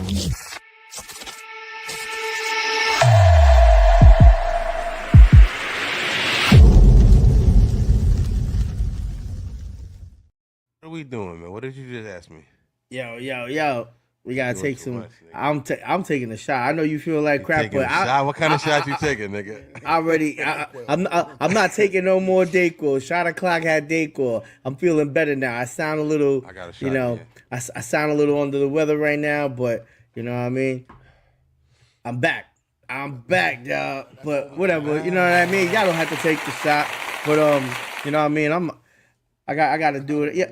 What are we doing, man? What did you just ask me? Yo. We gotta take some. I'm taking a shot. I know you feel like crap, but what kind of shot you taking, nigga? I'm not taking no more Dayquil. Shot o'clock had Dayquil. I'm feeling better now. I sound a little, I got a shot, I sound a little under the weather right now, but you know what I mean. I'm back, y'all. But whatever, you know what I mean. Y'all don't have to take the shot, but you know what I mean. I got to do it. Yeah.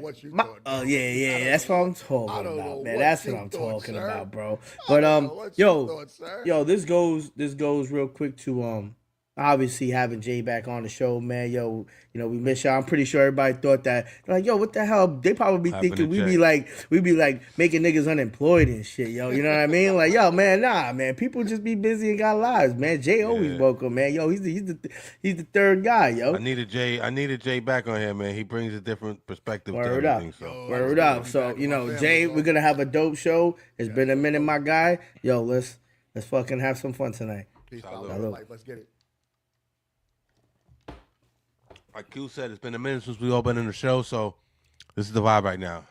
Yeah. That's what I'm talking about, man. That's what I'm talking about, bro. But yo, this goes real quick to obviously having Jay back on the show, man. Yo, we miss y'all. I'm pretty sure everybody thought that. They're like, yo, what the hell? They probably be thinking we be like making niggas unemployed and shit, yo. You know what I mean? Like, yo, man, nah, man. People just be busy and got lives, man. Jay always welcome, man. Yo, he's the third guy, yo. I needed Jay back on here, man. He brings a different perspective to everything. Word up. So, Jay, we're gonna have a dope show. It's been a minute, my guy. Yo, let's fucking have some fun tonight. Peace, salute. Let's get it. Like Q said, it's been a minute since we all been in the show, so this is the vibe right now.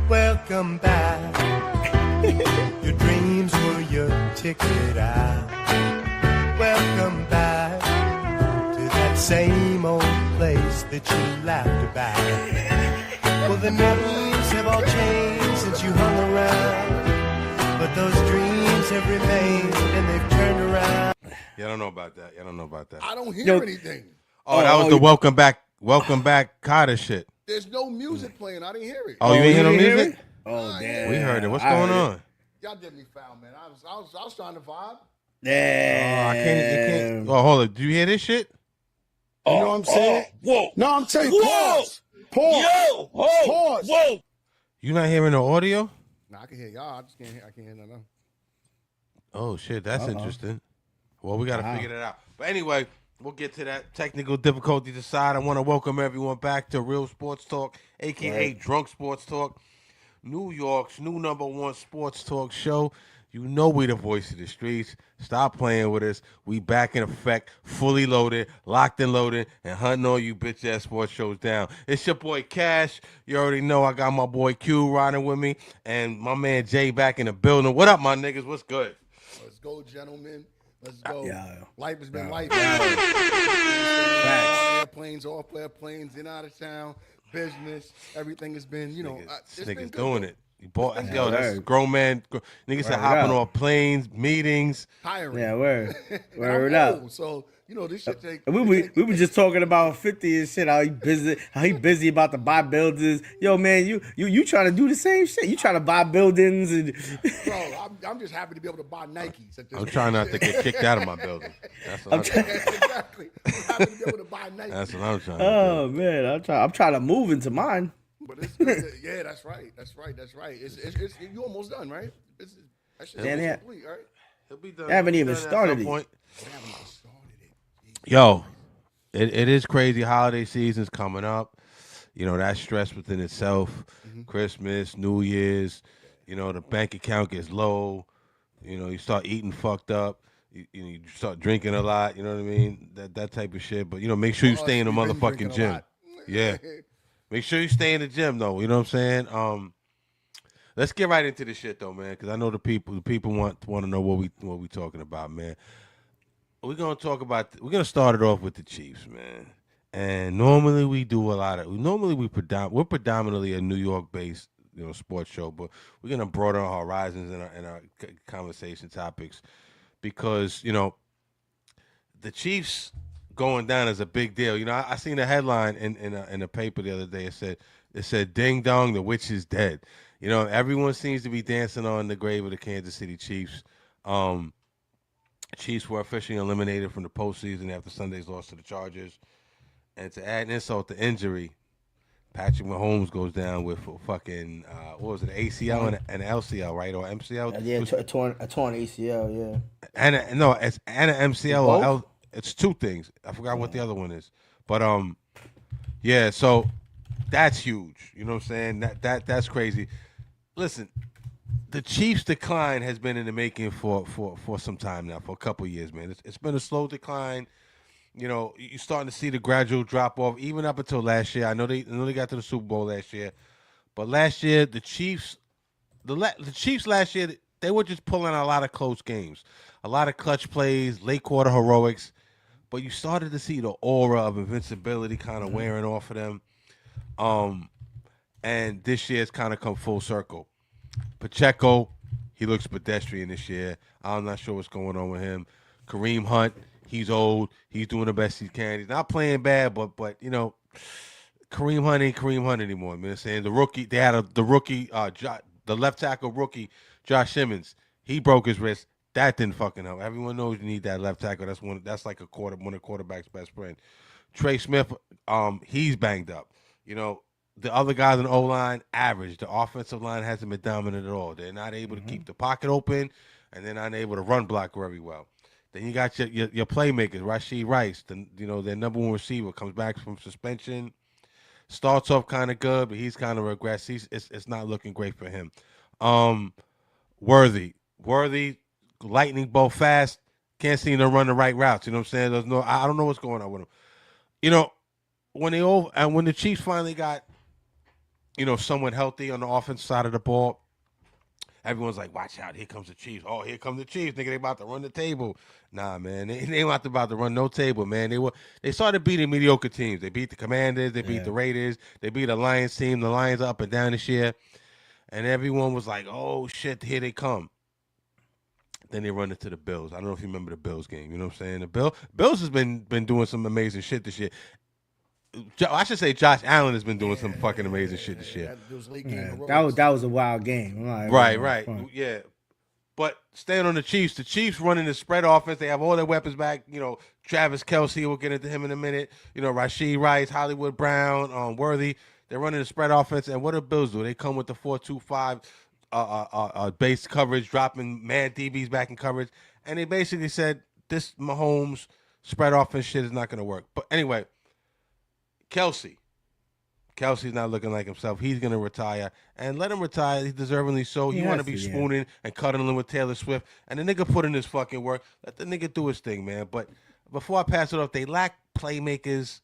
Welcome back. Your dreams were your ticket out. Welcome back to that same old place that you laughed about. Well, the names have all changed since you hung around. But those dreams have remained and they've turned around. Yeah, I don't know about that. I don't hear anything. Oh, that was the welcome back Carter shit. There's no music playing. I didn't hear it. Oh, you ain't hear no music? Oh, damn. We heard it. What's going on? Y'all did me foul, man. I was trying to vibe. Yeah. I can't. Oh, hold on. Do you hear this shit? You know what I'm saying? Whoa. No, I'm telling you. Pause. Yo. Pause. Whoa. You not hearing the audio? Nah, I can hear y'all. I can't hear nothing. Oh, shit. That's interesting. Well, we got to figure that out. But anyway, we'll get to that technical difficulties aside. I want to welcome everyone back to Real Sports Talk, a.k.a. Drunk Sports Talk, New York's new #1 sports talk show. You know we the voice of the streets. Stop playing with us. We back in effect, fully loaded, locked and loaded, and hunting all you bitch-ass sports shows down. It's your boy Cash. You already know I got my boy Q riding with me, and my man Jay back in the building. What up, my niggas? What's good? Let's go, gentlemen. Let's go. Yeah. Life has been life. Airplanes, off-airplanes, in, out of town, business. Everything has been, This nigga's doing it. That's grown man. Niggas are hopping off planes, meetings. Hiring. Yeah, word up. So, this shit take. We were just talking about 50 and shit. How he busy about to buy buildings. Yo, man, you trying to do the same shit. You trying to buy buildings and. Bro, I'm just happy to be able to buy Nikes. I'm trying not to get kicked out of my building. That's what I'm trying. Exactly. I'm happy to be able to buy Nikes. That's what I'm trying. Oh man, I'm trying to move into mine. But it's good. Yeah, that's right. It's you almost done, right? That shit's complete, right? He'll be done. They haven't even started it. Yo, it is crazy. Holiday season's coming up. That's stress within itself. Christmas, New Year's. The bank account gets low. You start eating fucked up. You start drinking a lot. You know what I mean? That type of shit. But make sure you stay in the motherfucking gym. Yeah. Make sure you stay in the gym, though. You know what I'm saying? Let's get right into this shit, though, man, because I know the people want to know what we talking about, man. We're gonna start it off with the Chiefs, man. And normally we do we're predominantly a New York-based sports show, but we're gonna broaden our horizons in our conversation topics because the Chiefs going down is a big deal. I seen a headline in a paper the other day. It said "Ding dong, the witch is dead." Everyone seems to be dancing on the grave of the Kansas City Chiefs. Chiefs were officially eliminated from the postseason after Sunday's loss to the Chargers. And to add insult to injury, Patrick Mahomes goes down with fucking what was it, ACL and LCL, right, or MCL? Yeah, a torn ACL, yeah. It's an MCL or L. It's two things. I forgot what the other one is, but Yeah, so that's huge. You know what I'm saying? That's crazy. Listen, the Chiefs' decline has been in the making for some time now, for a couple of years, man. It's been a slow decline. You know, you're starting to see the gradual drop off, even up until last year. I know they got to the Super Bowl last year, but last year the Chiefs last year they were just pulling out a lot of close games, a lot of clutch plays, late quarter heroics. But you started to see the aura of invincibility kind of wearing off of them. Um, and this year's kind of come full circle. Pacheco, he looks pedestrian this year. I'm not sure what's going on with him. Kareem Hunt, he's old. He's doing the best he can. He's not playing bad, but you know, Kareem Hunt ain't Kareem Hunt anymore. You know what I'm saying? The rookie, they had the rookie, the left tackle rookie, Josh Simmons. He broke his wrist. That didn't fucking help. Everyone knows you need that left tackle. That's like one of quarterback's best friend. Trey Smith, he's banged up. You know, the other guys in the O line, average. The offensive line hasn't been dominant at all. They're not able to keep the pocket open, and they're not able to run block very well. Then you got your playmakers, Rashee Rice, their number one receiver comes back from suspension. Starts off kind of good, but he's kind of regressed. It's not looking great for him. Um, Worthy, lightning bolt fast. Can't seem to run the right routes. You know what I'm saying? I don't know what's going on with him. You know, when the Chiefs finally got somewhat healthy on the offensive side of the ball, everyone's like, "Watch out! Here comes the Chiefs! Oh, here comes the Chiefs! Nigga, they about to run the table." Nah, man, they ain't about to run no table, man. They started beating mediocre teams. They beat the Commanders, they beat the Raiders, they beat the Lions team. The Lions up and down this year, and everyone was like, "Oh shit, here they come." Then they run into the Bills. I don't know if you remember the Bills game. You know what I'm saying? The Bills has been doing some amazing shit this year. I should say Josh Allen has been doing some fucking amazing shit this year. Those late game heroics. That was a wild game. Right. Yeah. But staying on the Chiefs running the spread offense. They have all their weapons back. You know, Travis Kelce, we'll get into him in a minute. You know, Rashee Rice, Hollywood Brown, Worthy. They're running the spread offense. And what do Bills do? They come with the 4-2-5 base coverage, dropping mad DBs back in coverage. And they basically said, this Mahomes spread offense shit is not going to work. But anyway, Kelsey's not looking like himself. He's going to retire. And let him retire. He's deservingly so. You want to be spooning and cuddling with Taylor Swift. And the nigga put in his fucking work. Let the nigga do his thing, man. But before I pass it off, they lack playmakers.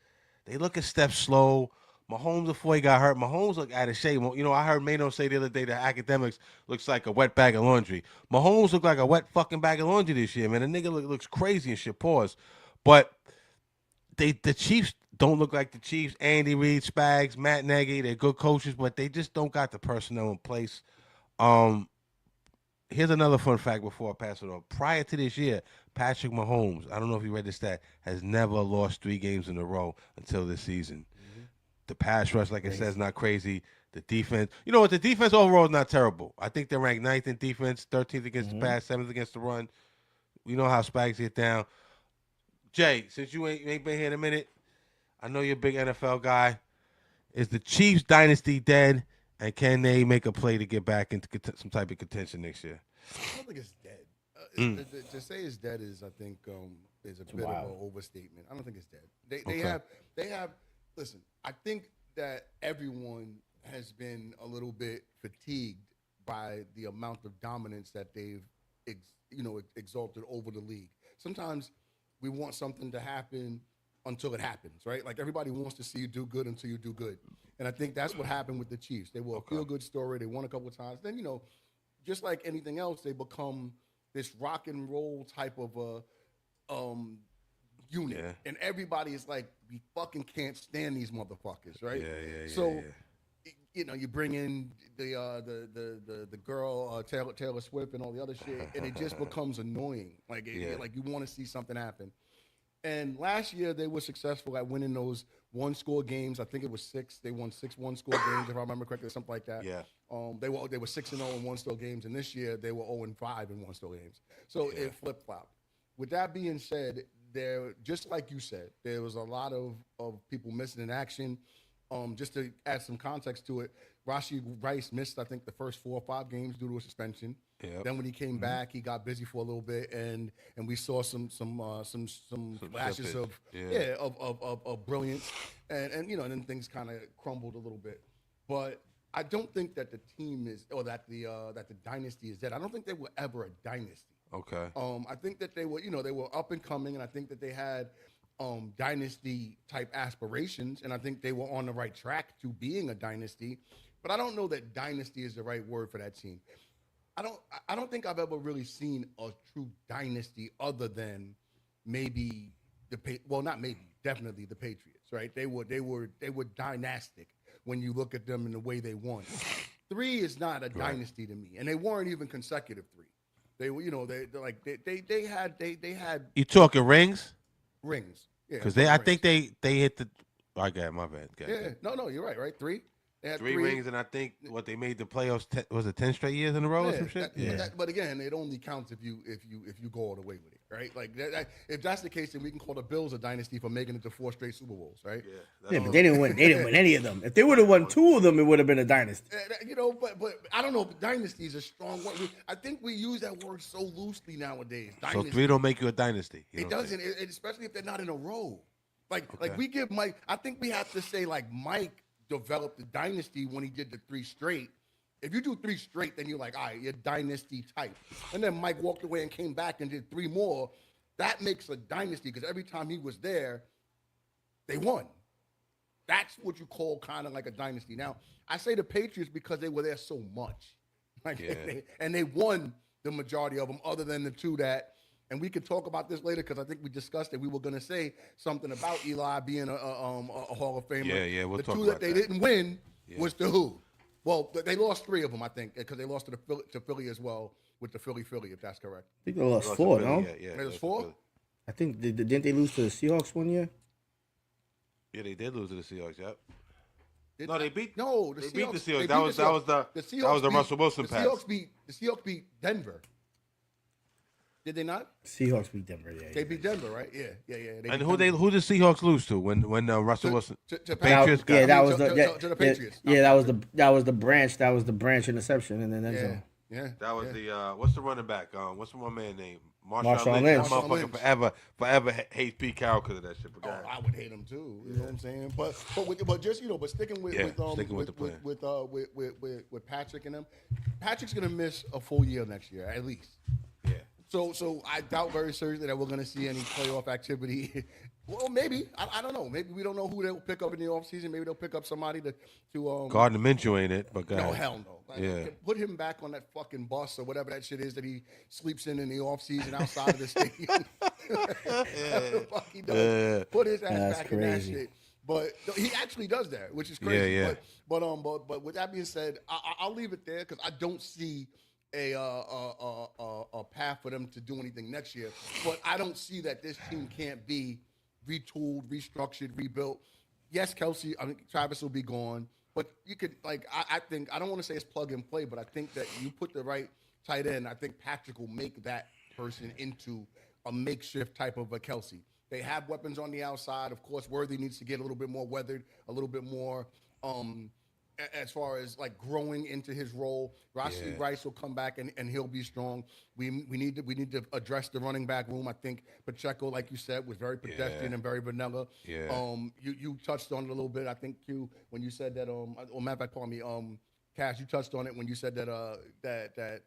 They look a step slow. Mahomes, before he got hurt, Mahomes looked out of shape. You know, I heard Mano say the other day that academics looks like a wet bag of laundry. Mahomes looked like a wet fucking bag of laundry this year, man. The nigga looks crazy and shit. Pause. But the Chiefs don't look like the Chiefs. Andy Reid, Spags, Matt Nagy, they're good coaches, but they just don't got the personnel in place. Here's another fun fact before I pass it on. Prior to this year, Patrick Mahomes, I don't know if you read this stat, has never lost 3 games in a row until this season. The pass rush, like I said, is not crazy. The defense, you know what? The defense overall is not terrible. I think they're ranked 9th in defense, 13th against the pass, 7th against the run. We know how Spags get down. Jay, since you ain't been here in a minute, I know you're a big NFL guy. Is the Chiefs dynasty dead, and can they make a play to get back into some type of contention next year? I don't think it's dead. To say it's dead is, I think, is a bit of an overstatement. I don't think it's dead. They have. Listen, I think that everyone has been a little bit fatigued by the amount of dominance that they've, exalted over the league. Sometimes we want something to happen until it happens, right? Like everybody wants to see you do good until you do good. And I think that's what happened with the Chiefs. They were a feel-good story. They won a couple of times. Then, just like anything else, they become this rock and roll type of a unit. Yeah. And everybody is like, we fucking can't stand these motherfuckers, right? So, you bring in the girl, Taylor Swift and all the other shit, and it just becomes annoying. Like you want to see something happen. And last year they were successful at winning those one-score games. I think it was 6. They won 6 one-score games, if I remember correctly, something like that. Yeah. They were 6-0 in one-score games, and this year they were 0-5 in one-score games. So it flip-flopped. With that being said, there, just like you said, there was a lot of people missing in action. Just to add some context to it, Rashee Rice missed, I think, the first 4 or 5 games due to a suspension. Yep. Then when he came back, he got busy for a little bit, and we saw some flashes of brilliance, and you know, and then things kind of crumbled a little bit. But I don't think that the team is, or that the dynasty is dead. I don't think they were ever a dynasty. Okay. I think that they were, you know, they were up and coming, and I think that they had dynasty type aspirations, and I think they were on the right track to being a dynasty. But I don't know that dynasty is the right word for that team. I don't think I've ever really seen a true dynasty other than maybe definitely the Patriots, right? They were dynastic when you look at them and the way they won. 3 is not a dynasty to me, and they weren't even consecutive 3. They were, you know, they had. You talking rings? Rings, yeah. Because I think they hit the. I got my bad. No, you're right. 3. They had 3 rings, and I think what they made the playoffs was it 10 straight years in a row or some shit. But again, it only counts if you go all the way with it, right? Like if that's the case, then we can call the Bills a dynasty for making it to 4 straight Super Bowls, right? Yeah, but they didn't win. They didn't win any of them. If they would have won 2 of them, it would have been a dynasty. You know, but I don't know if dynasty is a strong word. I think we use that word so loosely nowadays. Dynasty. So 3 don't make you a dynasty. It doesn't, especially if they're not in a row. Like we give Mike. I think we have to say like Mike developed the dynasty when he did the 3 straight. If you do 3 straight, then you're like, all right, you're dynasty type. And then Mike walked away and came back and did 3 more. That makes a dynasty because every time he was there, they won. That's what you call kind of like a dynasty. Now, I say the Patriots because they were there so much. And they won the majority of them other than the 2 that, and we could talk about this later because I think we discussed it. We were going to say something about Eli being a Hall of Famer. Yeah, we'll the talk 2 about that they didn't win was the who? Well, they lost 3 of them, I think, because they lost to Philly as well with the Philly, if that's correct. I think they lost 4, no? Yeah. It was 4? I think, didn't they lose to the Seahawks one year? Yeah, they did lose to the Seahawks, yep. The They beat the Seahawks. Seahawks. That was the Russell Wilson pass. The Seahawks beat Denver. Did they not? Seahawks beat Denver. Yeah, they beat Denver, right? Yeah. And who did Seahawks lose to when Russell Wilson? To Patriots. To the Patriots. That was the branch. That was the branch interception, and then That was the what's the running back? What's my man name? Marshawn Lynch. Lynch. That motherfucker forever hates Pete Carroll because of that shit. Oh, I would hate him too. You know what I'm saying? But sticking with Patrick and them, Patrick's gonna miss a full year next year at least. Yeah. So I doubt very seriously that we're going to see any playoff activity. Well, maybe. I don't know. Maybe we don't know who they'll pick up in the offseason. Maybe they'll pick up somebody to Gardner Minshew ain't it, but no, hell no. Put him back on that fucking bus or whatever that shit is that he sleeps in the offseason outside of the stadium. That's the fuck he does. Put his ass back in that shit. But he actually does that, which is crazy. Yeah. But with that being said, I'll leave it there because I don't see a path for them to do anything next year. But I don't see that this team can't be retooled, restructured, rebuilt. Yes, Travis will be gone, but you could I think I don't want to say it's plug and play, but I think that you put the right tight end. I think Patrick will make that person into a makeshift type of a Kelsey. They have weapons on the outside. Of course, Worthy needs to get a little bit more weathered, a little bit more as far as like growing into his role. Rashee Rice will come back and he'll be strong. We need to address the running back room. I think Pacheco, like you said, was very pedestrian and very vanilla. Yeah. You touched on it a little bit. I think when you said that matter of fact, pardon me, Cash, you touched on it when you said that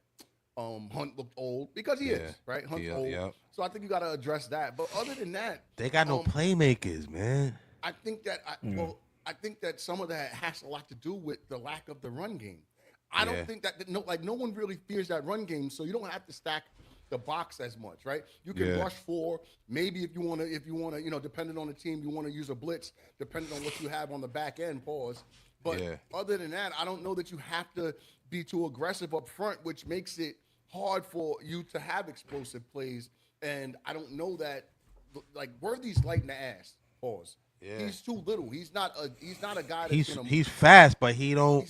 Hunt looked old because he is, right? Hunt's old. Yeah. So I think you got to address that. But other than that, they got no playmakers, man. I think that I think that some of that has a lot to do with the lack of the run game. I don't think that no one really fears that run game, so you don't have to stack the box as much, right? You can rush 4. Maybe if you want to, depending on the team, you want to use a blitz, depending on what you have on the back end. Pause. But other than that, I don't know that you have to be too aggressive up front, which makes it hard for you to have explosive plays. And I don't know that Worthy's light in the ass. Pause. Yeah. He's too little. He's not a guy that's he's fast, but he don't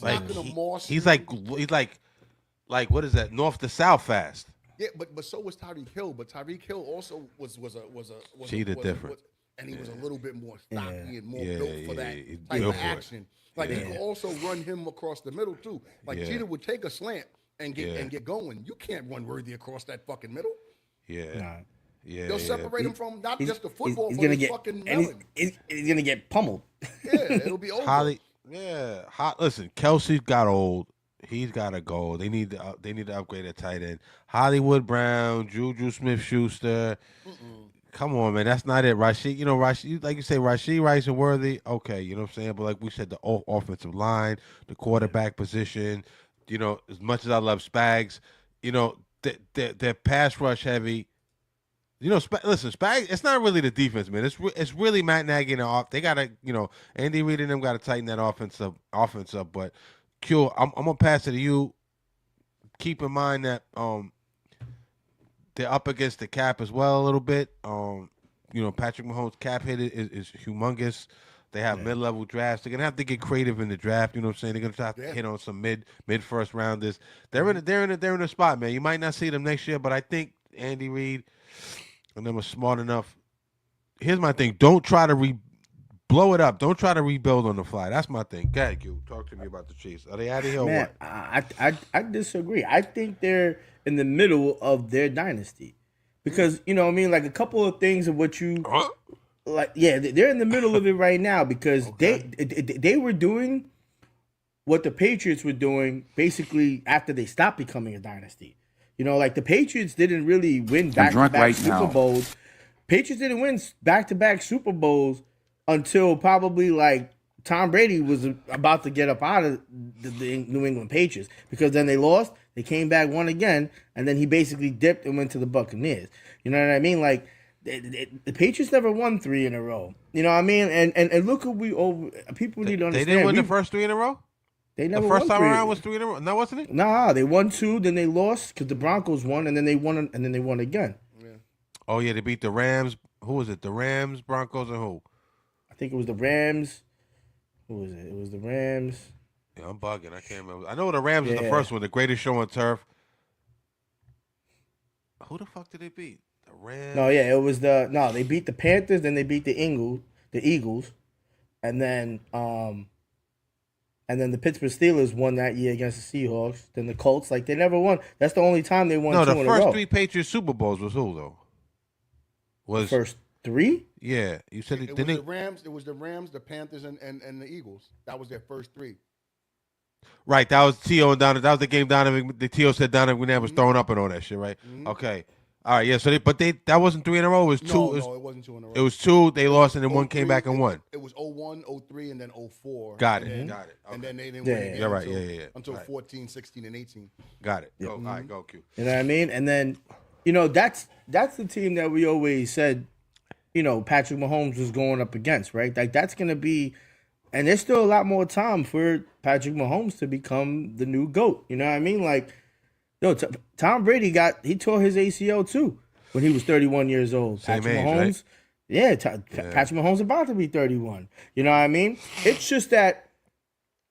he's like what is that? North to south fast. Yeah, but so was Tyreek Hill. But Tyreek Hill also was cheetah different. and he was a little bit more stocky and more Yeah, built for that yeah, type built of for it. action. Like you could also run him across the middle too. Like Jeter would take a slant and get going. You can't run Worthy across that fucking middle. Yeah. Nah. Yeah. They'll separate him from not just the football, he's but gonna his get fucking and melon. he's gonna get pummeled. Yeah, it'll be over. Holly, listen, Kelsey's got old. He's got to go. They need to upgrade at tight end. Hollywood Brown, Juju Smith-Schuster. Come on, man. That's not it. Rashid, Rashid, like you say, Rashid Rice and Worthy. Okay, you know what I'm saying? But like we said, the offensive line, the quarterback position, as much as I love Spags, they're pass rush heavy. Listen, Spags, it's not really the defense, man. It's really Matt Nagy and off. They gotta, Andy Reid and them gotta tighten that offense up. But Q, I'm gonna pass it to you. Keep in mind that they're up against the cap as well a little bit. Patrick Mahomes' cap hit is humongous. They have mid-level drafts. They're gonna have to get creative in the draft. You know what I'm saying? They're gonna have to hit on some mid first rounders. They're in a spot, man. You might not see them next year, but I think Andy Reid and them are smart enough. Here's my thing: don't try to blow it up. Don't try to rebuild on the fly. That's my thing. Go ahead, Q. Talk to me about the Chiefs. Are they out of here or Man, what? I disagree. I think they're in the middle of their dynasty because like a couple of things of what you like. Yeah, they're in the middle of it right now because they were doing what the Patriots were doing basically after they stopped becoming a dynasty. Like the Patriots didn't really win back-to-back Super Bowls. Patriots didn't win back-to-back Super Bowls until probably like Tom Brady was about to get up out of the New England Patriots because then they lost, they came back, won again, and then he basically dipped and went to the Buccaneers. You know what I mean? Like the Patriots never won 3 in a row. You know what I mean? And look who people need to understand. They didn't win the first 3 in a row? They never the first won time 3. around was 3 in a row. No, wasn't it? Nah, they won 2, then they lost because the Broncos won, and then they won, and then they won again. Yeah. Oh yeah, they beat the Rams. Who was it? The Rams, Broncos, and who? I think it was the Rams. Who was it? It was the Rams. Yeah, I'm bugging. I can't remember. I know the Rams was the first one, the greatest show on turf. Who the fuck did they beat? The Rams. No, yeah, it was they beat the Panthers, then they beat the Eagles, and then the Pittsburgh Steelers won that year against the Seahawks. Then the Colts, like they never won. That's the only time they won 2 in a row. No, the first 3 Patriots Super Bowls was who though? The first 3? Yeah, you said it was the Rams. It was the Rams, the Panthers, and the Eagles. That was their first 3. Right, that was T.O. and Donovan. That was the game Donovan. The T.O. said Donovan McNabb was throwing up and all that shit, right? Okay, all right, yeah. So that wasn't 3 in a row. It was 2. No, it wasn't 2 in a row. It was 2. They lost, and then 1 came back and won. It was 01, 03, and then 04. Got it. Okay. And then they didn't win again. You're right. Until, Until Until 14, 16, and 18. Got it. Go. All right, go Q. You know what I mean? And then, that's the team that we always said, Patrick Mahomes was going up against, right? Like that's gonna be, and there's still a lot more time for Patrick Mahomes to become the new GOAT. You know what I mean? Like, Tom Brady tore his ACL too when he was 31 years old. Same Patrick age, Mahomes, right? Patrick Mahomes about to be 31. You know what I mean? It's just that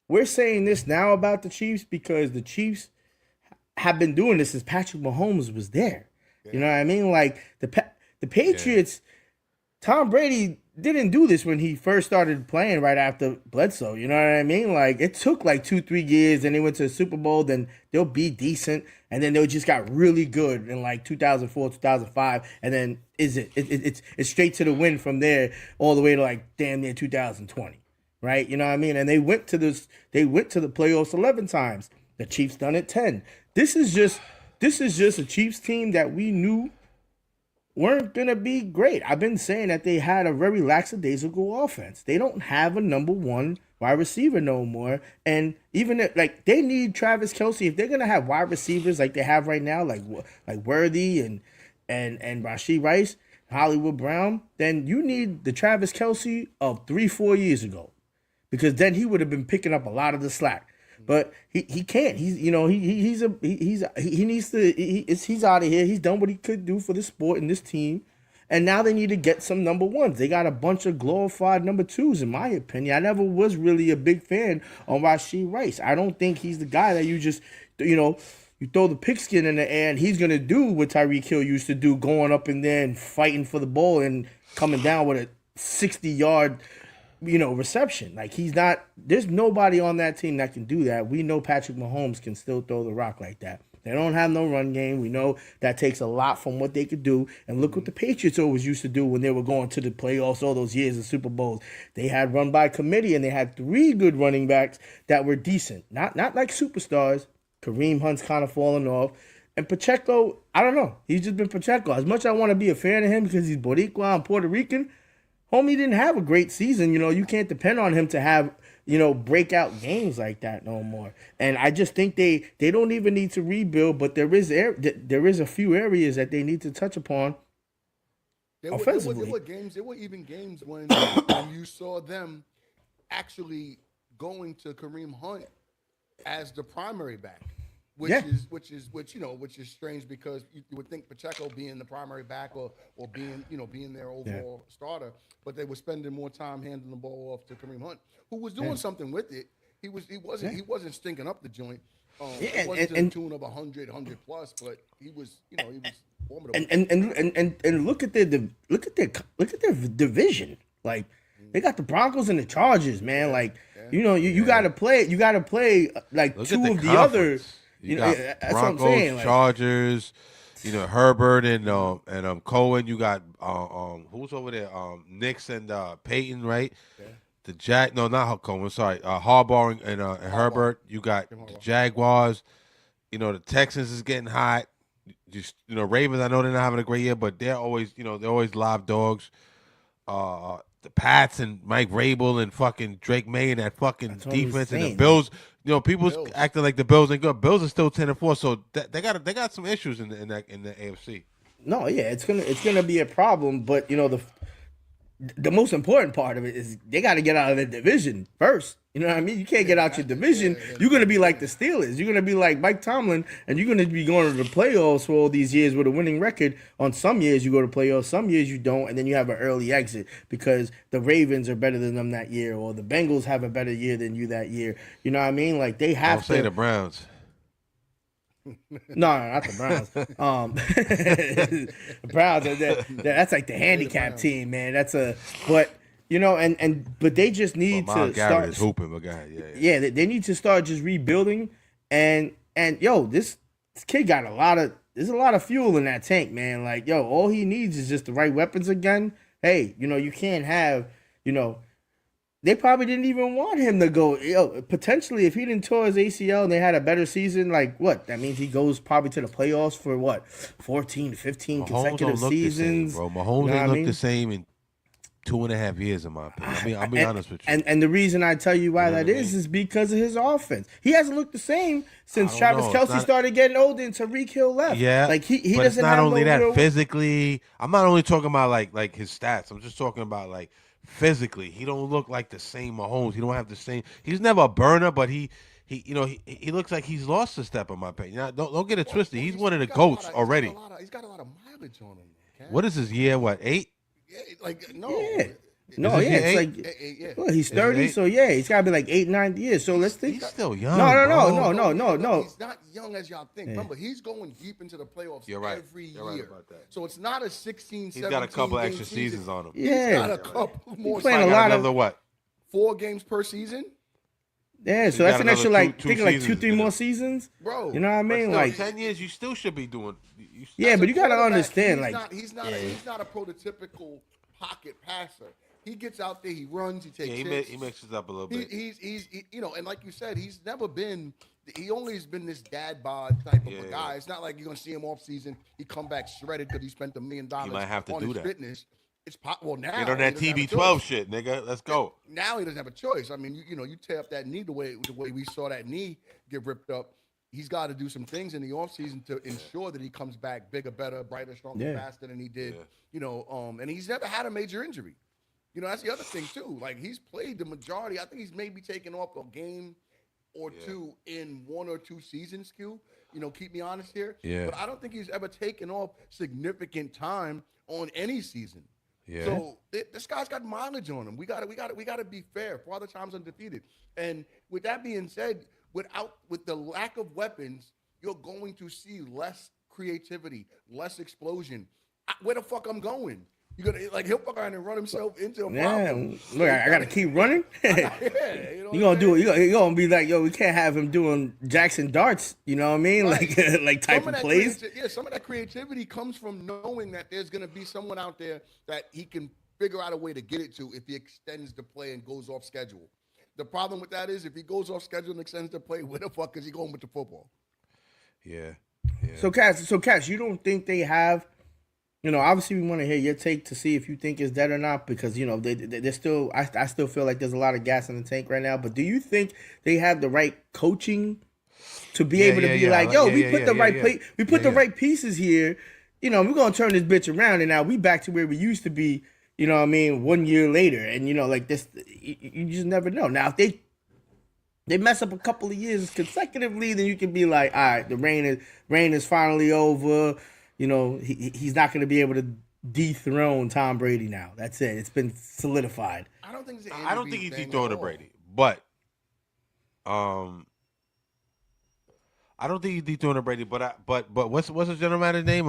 we're saying this now about the Chiefs because the Chiefs have been doing this since Patrick Mahomes was there. You know what I mean? Like the Patriots, Tom Brady didn't do this when he first started playing right after Bledsoe. You know what I mean? Like it took like 2-3 years, and they went to the Super Bowl. Then they'll be decent, and then they just got really good in like 2004, 2005, and then it's straight to the win from there all the way to like damn near 2020, right? You know what I mean? And they went to the playoffs 11 times. The Chiefs done it 10. This is just a Chiefs team that we knew weren't going to be great. I've been saying that they had a very lackadaisical offense. They don't have a number 1 wide receiver no more. And even they need Travis Kelce. If they're going to have wide receivers like they have right now, like Worthy and Rashid Rice, Hollywood Brown, then you need the Travis Kelce of 3-4 years ago. Because then he would have been picking up a lot of the slack. But he can't. He's he's out of here. He's done what he could do for the sport and this team, and now they need to get some number 1s. They got a bunch of glorified number 2s, in my opinion. I never was really a big fan of Rashid Rice. I don't think he's the guy that you just you throw the pigskin in the air and he's gonna do what Tyreek Hill used to do, going up in there and fighting for the ball and coming down with 60-yard, reception. Like he's not. There's nobody on that team that can do that. We know Patrick Mahomes can still throw the rock like that. They don't have no run game. We know that takes a lot from what they could do. And look what the Patriots always used to do when they were going to the playoffs all those years of Super Bowls. They had run by committee, and they had 3 good running backs that were decent. Not like superstars. Kareem Hunt's kind of falling off. And Pacheco, I don't know. He's just been Pacheco. As much as I want to be a fan of him because he's Boricua and Puerto Rican, homie didn't have a great season. You can't depend on him to have breakout games like that no more. And I just think they don't even need to rebuild, but there is a few areas that they need to touch upon offensively. There were even games when you saw them actually going to Kareem Hunt as the primary back. Which is strange because you would think Pacheco being the primary back or being their overall starter, but they were spending more time handing the ball off to Kareem Hunt, who was doing something with it. He wasn't stinking up the joint. It wasn't to the tune of 100 plus, but he was formidable. And look at their division. Like they got the Broncos and the Chargers, man. Like you got to play like look 2 of the other. You got that's Broncos, what I'm saying. Like, Chargers, Herbert and Cohen. You got who's over there? Knicks and Peyton, right? Yeah. Not Cohen. Sorry, Harbaugh and Herbert. You got the Jaguars. The Texans is getting hot. Just Ravens. I know they're not having a great year, but they're always live dogs. The Pats and Mike Vrabel and fucking Drake May and that fucking defense and the Bills. People's acting like the Bills ain't good. Bills are still 10-4, so they got some issues in the AFC. No, yeah, it's gonna be a problem, but the most important part of it is they got to get out of the division first. You know what I mean? You can't get out your division. You're going to be like the Steelers. You're going to be like Mike Tomlin, and you're going to be going to the playoffs for all these years with a winning record. On some years, you go to playoffs. Some years, you don't, and then you have an early exit because the Ravens are better than them that year, or the Bengals have a better year than you that year. You know what I mean? Like, they have to. Don't say the Browns. No, not the Browns. The Browns, that's like the handicap team, man. But they just need to start is hooping, but God, yeah, they need to start just rebuilding. And this kid got there's a lot of fuel in that tank, man. Like, all he needs is just the right weapons again. Hey, you can't have, they probably didn't even want him to go. Potentially, if he didn't tear his ACL and they had a better season, like what? That means he goes probably to the playoffs for what? 14, 15 consecutive seasons. Bro, Mahomes ain't look the same in 2.5 years, in my opinion. I'll be honest with you. And the reason I tell you why that is because of his offense. He hasn't looked the same since Travis Kelce started getting older and Tyreek Hill left. Yeah, like he but doesn't it's not have only no that physically. I'm not only talking about like his stats. I'm just talking about like physically. He don't look like the same Mahomes. He don't have the same. He's never a burner, but he looks like he's lost a step, in my opinion. Now, don't get it twisted. He's one of the GOATs already. He's got a lot of mileage on him. Ken. What is his year? What, 8? Yeah, like no. Yeah. No, yeah, it's like well, he's 30, so yeah, he's got to be like 8, 9 years. So let's think. He's still young. No. He's not young as y'all think. Remember, he's going deep into the playoffs every year. Right about that. So it's not a 16, 17 He's got a couple game extra season. seasons on him. Yeah, he's got a couple more. He's playing a lot of what? 4 games per season. Yeah, so that's an extra like two thinking like seasons, 2-3 more seasons, bro. You know what I mean? Still, like 10 years, you still should be doing. Yeah, but you got to understand, he's not a prototypical pocket passer. He gets out there, he runs, he takes hits. He mixes up a little bit. He's and like you said, he's never been. He only has been this dad bod type of a guy. It's not like you're gonna see him off season. He come back shredded because he spent $1 million he might have to on do his that. fitness. It's well now. Get on that TB12 shit, nigga. Let's go. Now he doesn't have a choice. I mean, you tear up that knee the way we saw that knee get ripped up. He's got to do some things in the offseason to ensure that he comes back bigger, better, brighter, stronger, faster than he did. And he's never had a major injury. That's the other thing too. Like he's played the majority. I think he's maybe taken off a game or two in 1 or 2 seasons, Q. Keep me honest here. Yeah. But I don't think he's ever taken off significant time on any season. Yeah. So this guy's got mileage on him. We got to be fair. Father Time's undefeated. And with that being said, with the lack of weapons, you're going to see less creativity, less explosion. Where the fuck I'm going? You're gonna like he'll fuck around and run himself into a Yeah, problem. look, I gotta keep running. Yeah, You gonna do it? You gonna be like, yo, we can't have him doing Jackson darts. You know what I mean? Right. Like type of plays. Some of that creativity comes from knowing that there's gonna be someone out there that he can figure out a way to get it to if he extends the play and goes off schedule. The problem with that is if he goes off schedule and extends the play, where the fuck is he going with the football? Yeah. So Cass, you don't think they have? You know, obviously we want to hear your take to see if you think it's dead or not, because you know they're still. I still feel like there's a lot of gas in the tank right now. But do you think they have the right coaching to be able to be like, yo, we put the right pieces here. You know, we're gonna turn this bitch around, and now we back to where we used to be. You know what I mean? 1 year later, and you know, like this, you just never know. Now, if they mess up a couple of years consecutively, then you can be like, all right, the reign is finally over. You know, he's not going to be able to dethrone Tom Brady now. That's it. It's been solidified. I don't think he's dethroning Brady, but I don't think he's dethroning Brady. But what's his general manager's name?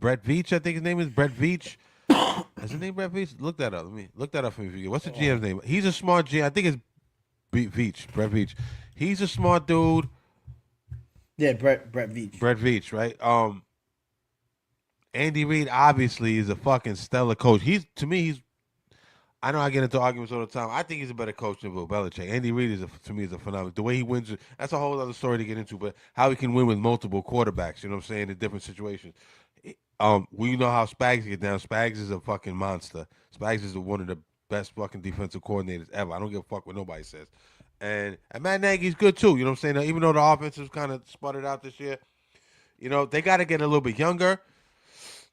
Brett Veach, I think his name is Brett Veach. Is his name Brett Veach? Look that up. Let me look that up for me. What's the GM's name? He's a smart GM. I think it's Brett Veach. He's a smart dude. Yeah, Brett Veach. Brett Veach, right? Andy Reid obviously is a fucking stellar coach. I know I get into arguments all the time. I think he's a better coach than Bill Belichick. Andy Reid to me is a phenomenal. The way he wins, that's a whole other story to get into. But how he can win with multiple quarterbacks, you know what I'm saying, in different situations. We know how Spags get down. Spags is a fucking monster. Spags is one of the best fucking defensive coordinators ever. I don't give a fuck what nobody says. And Matt Nagy's good too. You know what I'm saying? Even though the offense is kind of sputtered out this year, you know, they got to get a little bit younger.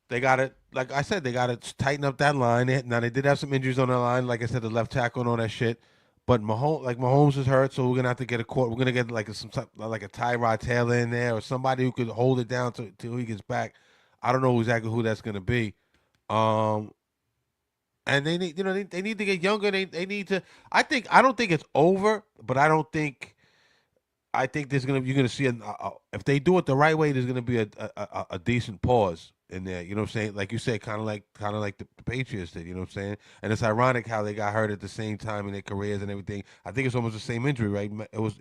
They got to, like I said, they got to tighten up that line. Now, they did have some injuries on their line. Like I said, the left tackle and all that shit. But Mahomes is hurt, so we're going to have to get we're going to get like a Tyrod Taylor in there or somebody who could hold it down till he gets back. I don't know exactly who that's going to be. And they need, they need to get younger. They need to. I don't think it's over, but I think you're gonna see if they do it the right way, there's gonna be a decent pause in there. You know what I'm saying? Like you said, kind of like the Patriots did. You know what I'm saying? And it's ironic how they got hurt at the same time in their careers and everything. I think it's almost the same injury, right? It was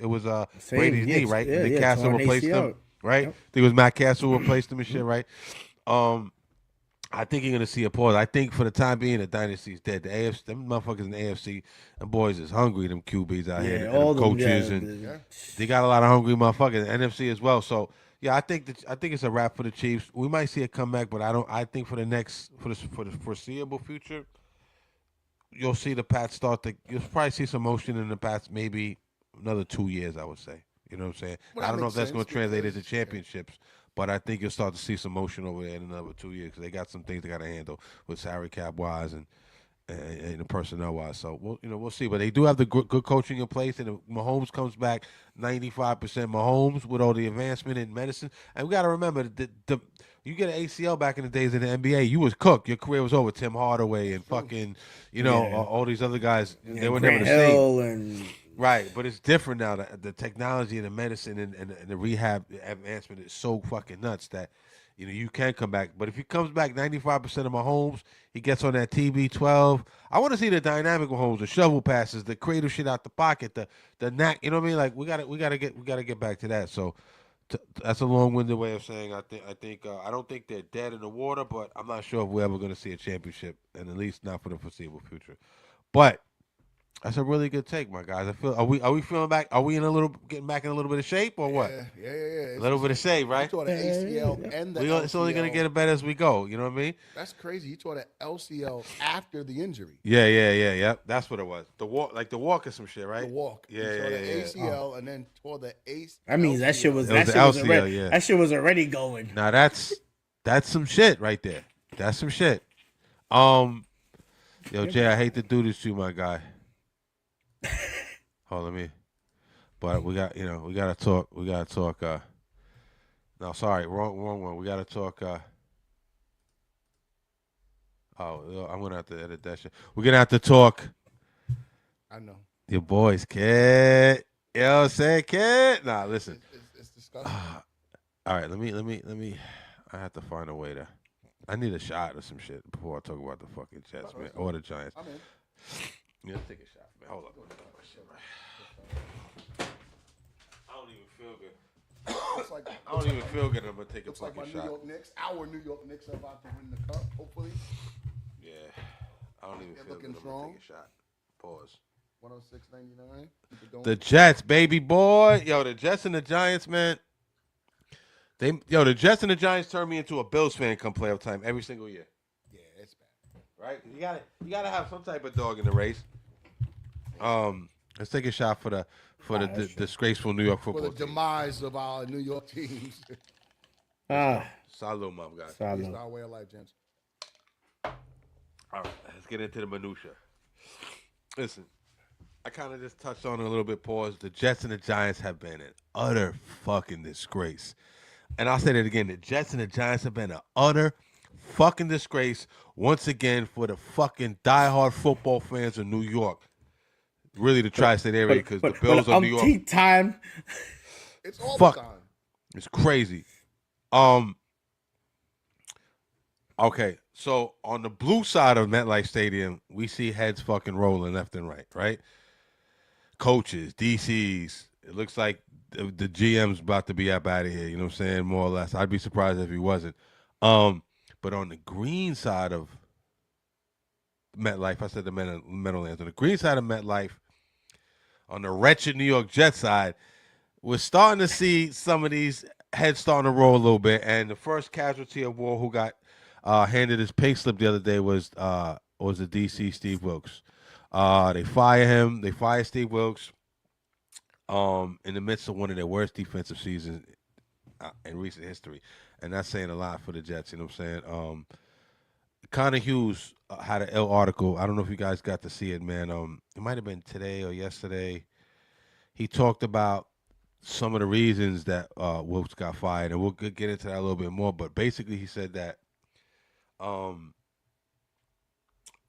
Brady's knee, right? Yeah, and Castle replaced him, right? Yep. I think it was Matt Castle replaced him and shit, right? I think you're gonna see a pause. I think for the time being, the dynasty's dead. The AFC, them motherfuckers in the AFC, them boys is hungry. Them QBs out here, and all them coaches, and they got a lot of hungry motherfuckers. The NFC as well. So yeah, I think it's a wrap for the Chiefs. We might see a comeback, but I think for the foreseeable future, you'll see the Pats you'll probably see some motion in the Pats. Maybe another 2 years, I would say. You know what I'm saying? Well, I don't know if that's going to translate into championships. But I think you'll start to see some motion over there in another 2 years because they got some things they got to handle with salary cap wise and the personnel wise. So we'll see. But they do have the good coaching in place, and if Mahomes comes back 95% Mahomes with all the advancement in medicine. And we got to remember you get an ACL back in the days in the NBA, you was cooked. Your career was over. Tim Hardaway and fucking all these other guys. They were never the same. Right, but it's different now. The technology and the medicine and the rehab advancement is so fucking nuts that you can come back. But if he comes back 95% of Mahomes, he gets on that TB12. I want to see the dynamic Mahomes, the shovel passes, the creative shit out the pocket, the knack. You know what I mean? Like we gotta get back to that. So that's a long-winded way of saying I don't think they're dead in the water, but I'm not sure if we're ever going to see a championship, and at least not for the foreseeable future. But that's a really good take, my guys. I feel are we feeling back? Are we getting back in a little bit of shape or what? Yeah. A little bit of shape, right? You tore the ACL and the LCL. It's only gonna get better as we go. You know what I mean? That's crazy. You tore the LCL after the injury. Yeah. That's what it was. The walk is some shit, right? The walk. Yeah. You tore the ACL and then tore the ACL. I mean, that shit was the LCL. That shit was already going. Now that's some shit right there. That's some shit. Yo, Jay, I hate to do this to you, my guy. Hold on me. But we gotta talk. No, sorry, wrong one. We gotta talk. I'm gonna have to edit that shit. We're gonna have to talk. I know. Your boys, kid. Yo, say kid. Nah, listen. It's disgusting. All right, let me. I have to find a way to I need a shot or some shit before I talk about the fucking Jets, man, or the Giants. I'm in. Yeah, let's take a shot, man. Hold up. I don't even feel good. I don't even feel good. I'm gonna take a Looks like fucking my shot. New York Knicks, our New York Knicks are about to win the cup, hopefully. Yeah, I don't even They're feel looking good. I'm strong. gonna take a shot. Pause. 106.99. The Jets, baby boy. Yo, the Jets and the Giants, man. The Jets and the Giants turn me into a Bills fan come playoff time every single year. Yeah, it's bad. Right? You gotta have some type of dog in the race. Let's take a shot for the disgraceful New York For football the team. demise of our New York teams. Salud, mom, guys. It's our way of life, gents. All right, let's get into the minutia. Listen, I kind of just touched on it a little bit. Pause. The Jets and the Giants have been an utter fucking disgrace. And I'll say that again. The Jets and the Giants have been an utter fucking disgrace once again for the fucking diehard football fans of New York. Really, the tri-state area, because the Bills of New York. Time. It's all the time. It's crazy. Okay, so on the blue side of MetLife Stadium, we see heads fucking rolling left and right? Coaches, DCs. It looks like the GM's about to be up out of here, you know what I'm saying, more or less. I'd be surprised if he wasn't. But on the green side of MetLife, I said the Meadowlands. On the green side of MetLife, on the wretched New York Jets side, we're starting to see some of these heads starting to roll a little bit. And the first casualty of war who got handed his pay slip the other day was the DC Steve Wilkes. They fire him. They fire Steve Wilkes in the midst of one of their worst defensive seasons in recent history. And that's saying a lot for the Jets, you know what I'm saying? Connor Hughes had an ill article. I don't know if you guys got to see it, man. It might have been today or yesterday. He talked about some of the reasons that Wilkes got fired, and we'll get into that a little bit more. But basically, he said that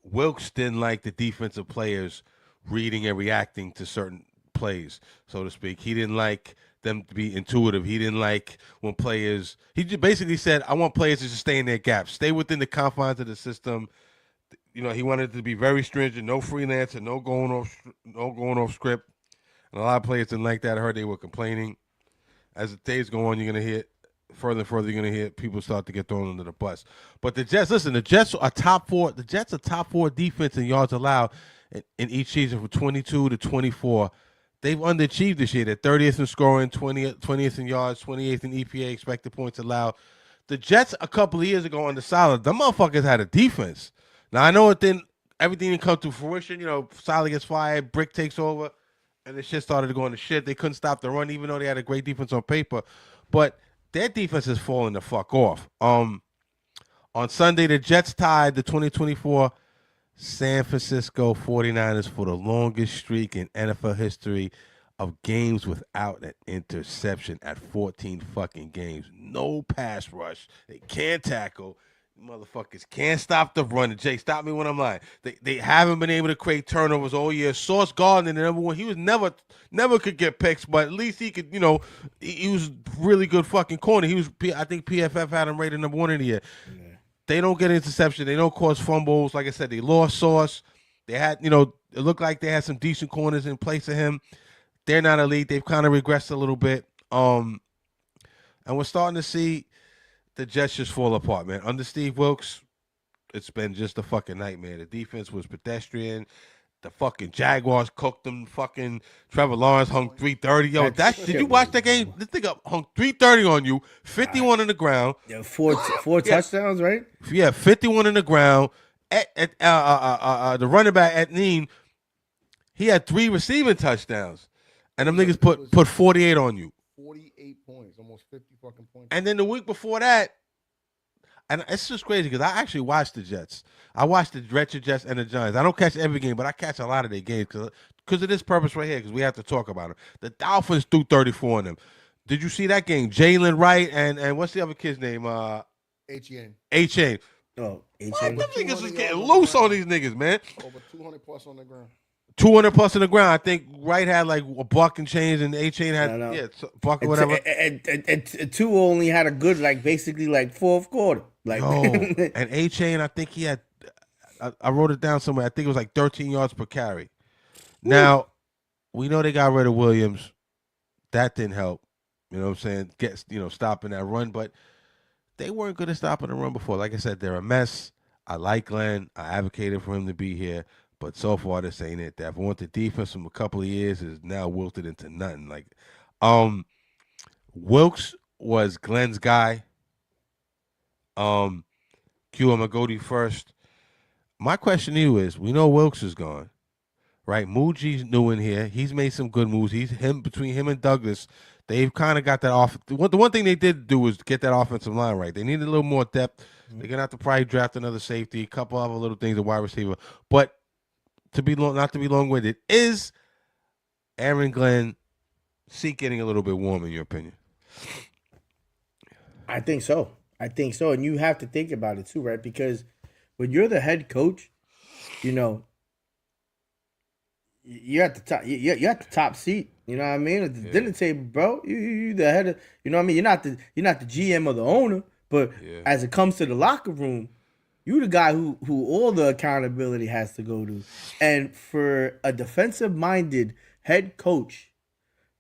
Wilkes didn't like the defensive players reading and reacting to certain plays, so to speak. He didn't like them to be intuitive. He didn't like when players. He just basically said, "I want players to just stay in their gaps, stay within the confines of the system." You know, he wanted it to be very stringent, no freelancer, no going off script. And a lot of players didn't like that. I heard they were complaining. As the days go on, you're gonna hear further and further. You're gonna hear people start to get thrown under the bus. But the Jets, listen, the Jets are top four. The Jets are top four defense in yards allowed in each season from 22 to 24. They've underachieved this year. They're 30th in scoring, 20th in yards, 28th in EPA, expected points allowed. The Jets a couple of years ago on the solid, the motherfuckers had a defense. Now, I know everything didn't come to fruition. You know, Solid gets fired, Brick takes over, and the shit started to go into shit. They couldn't stop the run, even though they had a great defense on paper. But their defense is falling the fuck off. On Sunday, the Jets tied the 2024 San Francisco 49ers for the longest streak in NFL history of games without an interception at 14 fucking games. No pass rush. They can't tackle. Motherfuckers can't stop the run. Jay, stop me when I'm lying. They haven't been able to create turnovers all year. Sauce Gardner, the number one, he was never could get picks, but at least he could, you know, he was really good fucking corner. I think PFF had him rated number one in the year. Yeah. They don't get interception. They don't cause fumbles. Like I said, they lost Sauce. They had, you know, it looked like they had some decent corners in place of him. They're not elite. They've kind of regressed a little bit. And we're starting to see the Jets just fall apart, man. Under Steve Wilkes, it's been just a fucking nightmare. The defense was pedestrian. The fucking Jaguars cooked them. Fucking Trevor Lawrence hung 330. Yo, did you watch that game? This nigga hung 330 on you, 51 on the ground. Yeah, four touchdowns, right? Yeah, 51 on the ground. The running back at Neen, he had 3 receiving touchdowns, and them niggas put 48 on you. 48 points, almost 50 fucking points. And then the week before that, and it's just crazy because I actually watched the Jets. I watched the wretched Jets and the Giants. I don't catch every game, but I catch a lot of their games because of this purpose right here, because we have to talk about them. The Dolphins threw 34 on them. Did you see that game? Jalen Wright and what's the other kid's name? H.N. H.N. Oh, H.N. Them niggas was getting loose on these niggas, man. Over 200 plus on the ground. 200 plus in the ground. I think Wright had like a buck and change, and A-Chain had buck or whatever. And two only had a good basically fourth quarter. And A-Chain, I think he had. I wrote it down somewhere. I think it was like 13 yards per carry. Now, we know they got rid of Williams. That didn't help. You know what I'm saying? Stopping that run, but they weren't good at stopping the run before. Like I said, they're a mess. I like Glenn. I advocated for him to be here, but so far this ain't it. I've wanted defense from a couple of years is now wilted into nothing. Wilkes was Glenn's guy. Q, I'm gonna go to you first. My question to you is: we know Wilkes is gone, right? Muji's new in here. He's made some good moves. Between him and Douglas, they've kind of got that off. The one thing they did do was get that offensive line right. They needed a little more depth. They're gonna have to probably draft another safety, a couple other little things, a wide receiver. But not to be long-winded, is Aaron Glenn seat getting a little bit warm in your opinion? I think so. And you have to think about it too, right? Because when you're the head coach, you're at the top. You're at the top seat. You know what I mean? At the dinner table, bro. You the head of. You know what I mean? You're not the GM or the owner, but as it comes to the locker room, you the guy who all the accountability has to go to. And for a defensive-minded head coach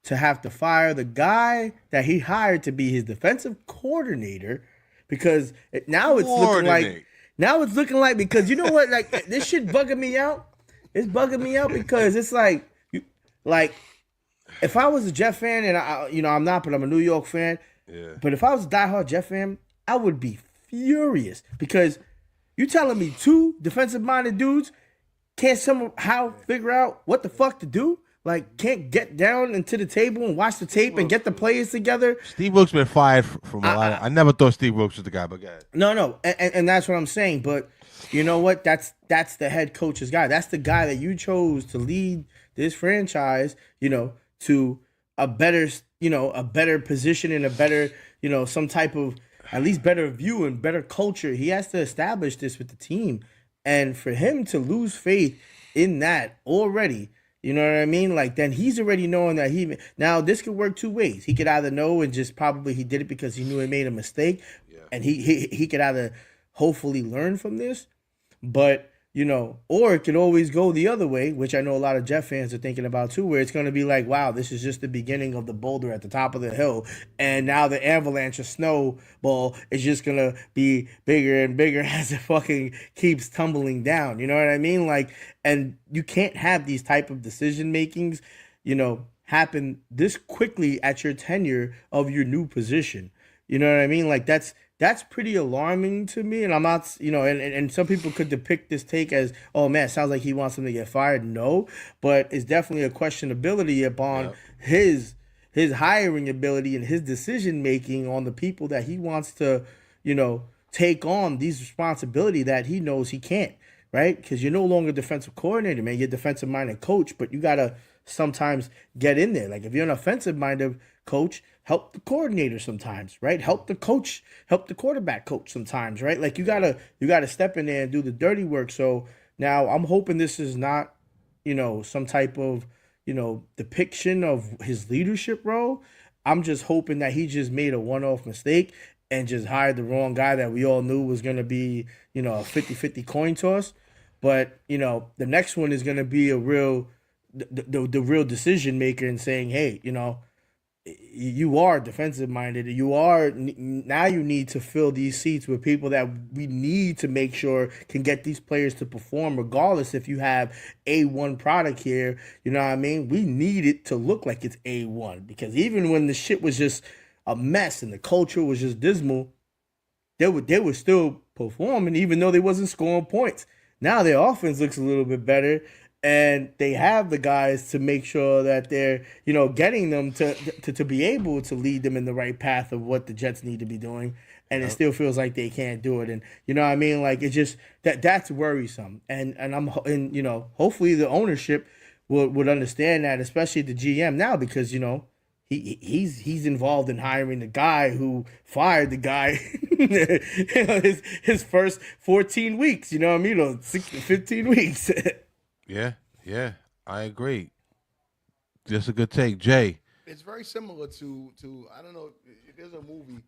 to have to fire the guy that he hired to be his defensive coordinator, because now it's looking like because you know what, this shit bugging me out. It's bugging me out because it's if I was a Jet fan and I'm not, but I'm a New York fan. Yeah. But if I was a diehard Jet fan, I would be furious because you telling me two defensive-minded dudes can't somehow figure out what the fuck to do? Can't get down into the table and watch the tape and get the players together. Steve Wilkes been fired from a lot. I never thought Steve Wilkes was the guy, but go ahead. No, and that's what I'm saying. But you know what? That's the head coach's guy. That's the guy that you chose to lead this franchise. To a better position and a better, some type of at least better view and better culture. He has to establish this with the team, and for him to lose faith in that already. You know what I mean? Then he's already knowing that now this could work two ways. He could either know and just probably he did it because he knew he made a mistake, and he could either hopefully learn from this, but or it could always go the other way, which I know a lot of Jet fans are thinking about too, where it's going to be wow, this is just the beginning of the boulder at the top of the hill, and now the avalanche of snowball is just going to be bigger and bigger as it fucking keeps tumbling down. You know what I mean? And you can't have these type of decision makings, happen this quickly at your tenure of your new position. You know what I mean? That's pretty alarming to me, and I'm not, and some people could depict this take as, oh man, it sounds like he wants him to get fired. No, but it's definitely a questionability upon his hiring ability and his decision making on the people that he wants to, take on these responsibility that he knows he can't, right? Because you're no longer defensive coordinator, man. You're defensive minded coach, but you gotta sometimes get in there. If you're an offensive minded coach, help the coordinator sometimes, right? Help the quarterback coach sometimes, right? You gotta step in there and do the dirty work. So now I'm hoping this is not, some type of, depiction of his leadership role. I'm just hoping that he just made a one-off mistake and just hired the wrong guy that we all knew was going to be, a 50-50 coin toss. But, the next one is going to be the real decision maker and saying, hey, you are defensive minded. Now you need to fill these seats with people that we need to make sure can get these players to perform regardless if you have A1 product here. You know what I mean? We need it to look like it's A1 because even when the shit was just a mess and the culture was just dismal, they were still performing even though they wasn't scoring points. Now their offense looks a little bit better. And they have the guys to make sure that they're, getting them to be able to lead them in the right path of what the Jets need to be doing. And it still feels like they can't do it. And you know what I mean? It's just that's worrisome. And hopefully the ownership would understand that, especially the GM now, because, he's involved in hiring the guy who fired the guy his first 14 weeks, 15 weeks. Yeah. I agree. Just a good take, Jay. It's very similar to I don't know. There's a movie.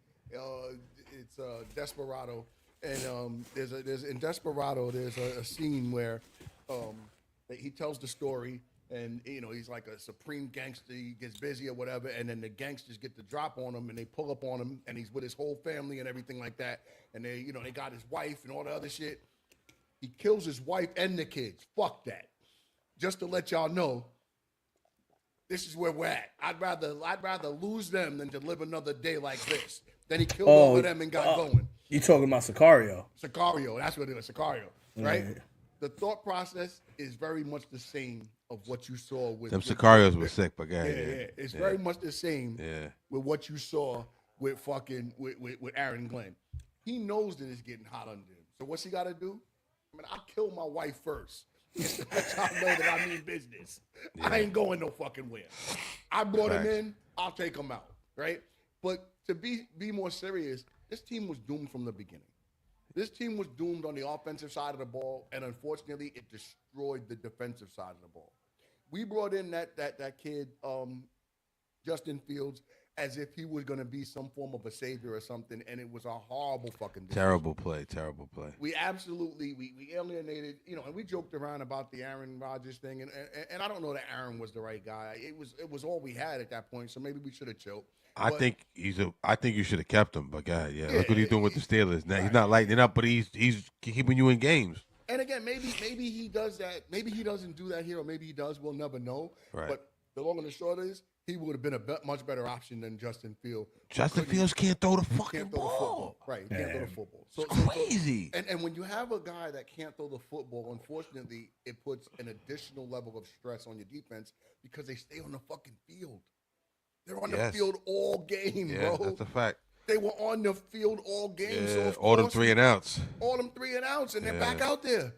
It's Desperado, and there's in Desperado there's a scene where he tells the story, and he's like a supreme gangster. He gets busy or whatever, and then the gangsters get the drop on him, and they pull up on him, and he's with his whole family and everything like that, and they got his wife and all the other shit. He kills his wife and the kids. Fuck that. Just to let y'all know. This is where we're at. I'd rather lose them than to live another day like this. Then he killed all of them and got going. You talking about Sicario? Sicario, that's what it is, Sicario, right? Yeah. The thought process is very much the same of what you saw with... Them Sicarios were sick, but go ahead. Yeah. It's very much the same with what you saw with fucking with Aaron Glenn. He knows that it's getting hot under him. So what's he got to do? I mean, I'll kill my wife first. Just to let y'all know that I mean business. Yeah. I ain't going no fucking where. I brought him in, I'll take him out, right? But to be more serious, this team was doomed from the beginning. This team was doomed on the offensive side of the ball, and unfortunately, it destroyed the defensive side of the ball. We brought in that kid, Justin Fields, as if he was going to be some form of a savior or something, and it was a horrible fucking decision. Terrible play. We absolutely, we alienated, and we joked around about the Aaron Rodgers thing, and I don't know that Aaron was the right guy. It was all we had at that point, so maybe we should have choked. I think you should have kept him, but God, look what he's doing with the Steelers. Now he's not lighting up, but he's keeping you in games. And again, maybe he does that. Maybe he doesn't do that here, or maybe he does. We'll never know. Right. But the long and the short is, he would have been a much better option than Justin Fields. Justin Fields can't throw the fucking ball. Right, he can't throw the football. So, it's crazy. And when you have a guy that can't throw the football, unfortunately, it puts an additional level of stress on your defense because they stay on the fucking field. They're on the field all game, bro. That's a fact. They were on the field all game. Yeah, so all them 3 and outs. All them 3 and outs, and they're back out there.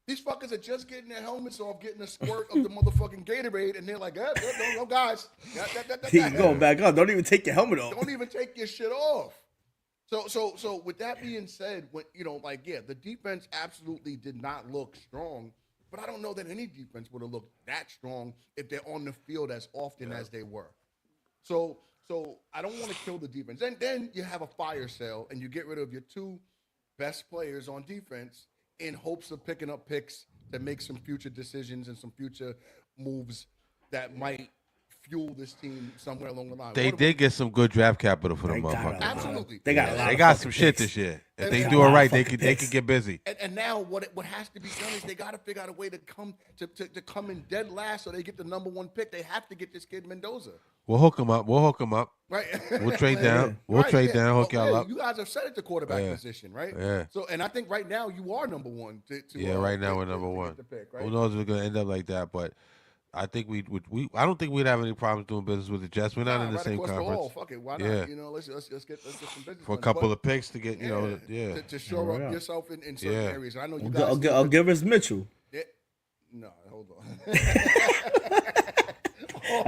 These fuckers are just getting their helmets off, getting a squirt of the motherfucking Gatorade, and they're like, no, guys. You're going back up. Don't even take your helmet off. Don't even take your shit off. So with that being said, the defense absolutely did not look strong, but I don't know that any defense would have looked that strong if they're on the field as often as they were. So I don't want to kill the defense. And then you have a fire sale, and you get rid of your 2 best players on defense in hopes of picking up picks to make some future decisions and some future moves that might fuel this team somewhere along the line. They did get some good draft capital for them motherfuckers. Absolutely. They got a lot. They got some shit this year. If they do it right, they could get busy. And now what has to be done is they got to figure out a way to come in dead last so they get the number 1 pick. They have to get this kid Mendoza. We'll hook him up. Right. We'll trade down. We'll trade down. Hook y'all up. You guys have set it the quarterback position, right? Yeah. So, and I think right now you are number 1. Right now we're number 1. Pick, right? Who knows if we're gonna end up like that? But I think I don't think we'd have any problems doing business with the Jets. We're not in the same conference. Fuck it. Why not? Let's get some business for a couple of picks to get to shore up yourself in certain areas. And I know you guys. I'll give us Mitchell. Yeah. No, hold on.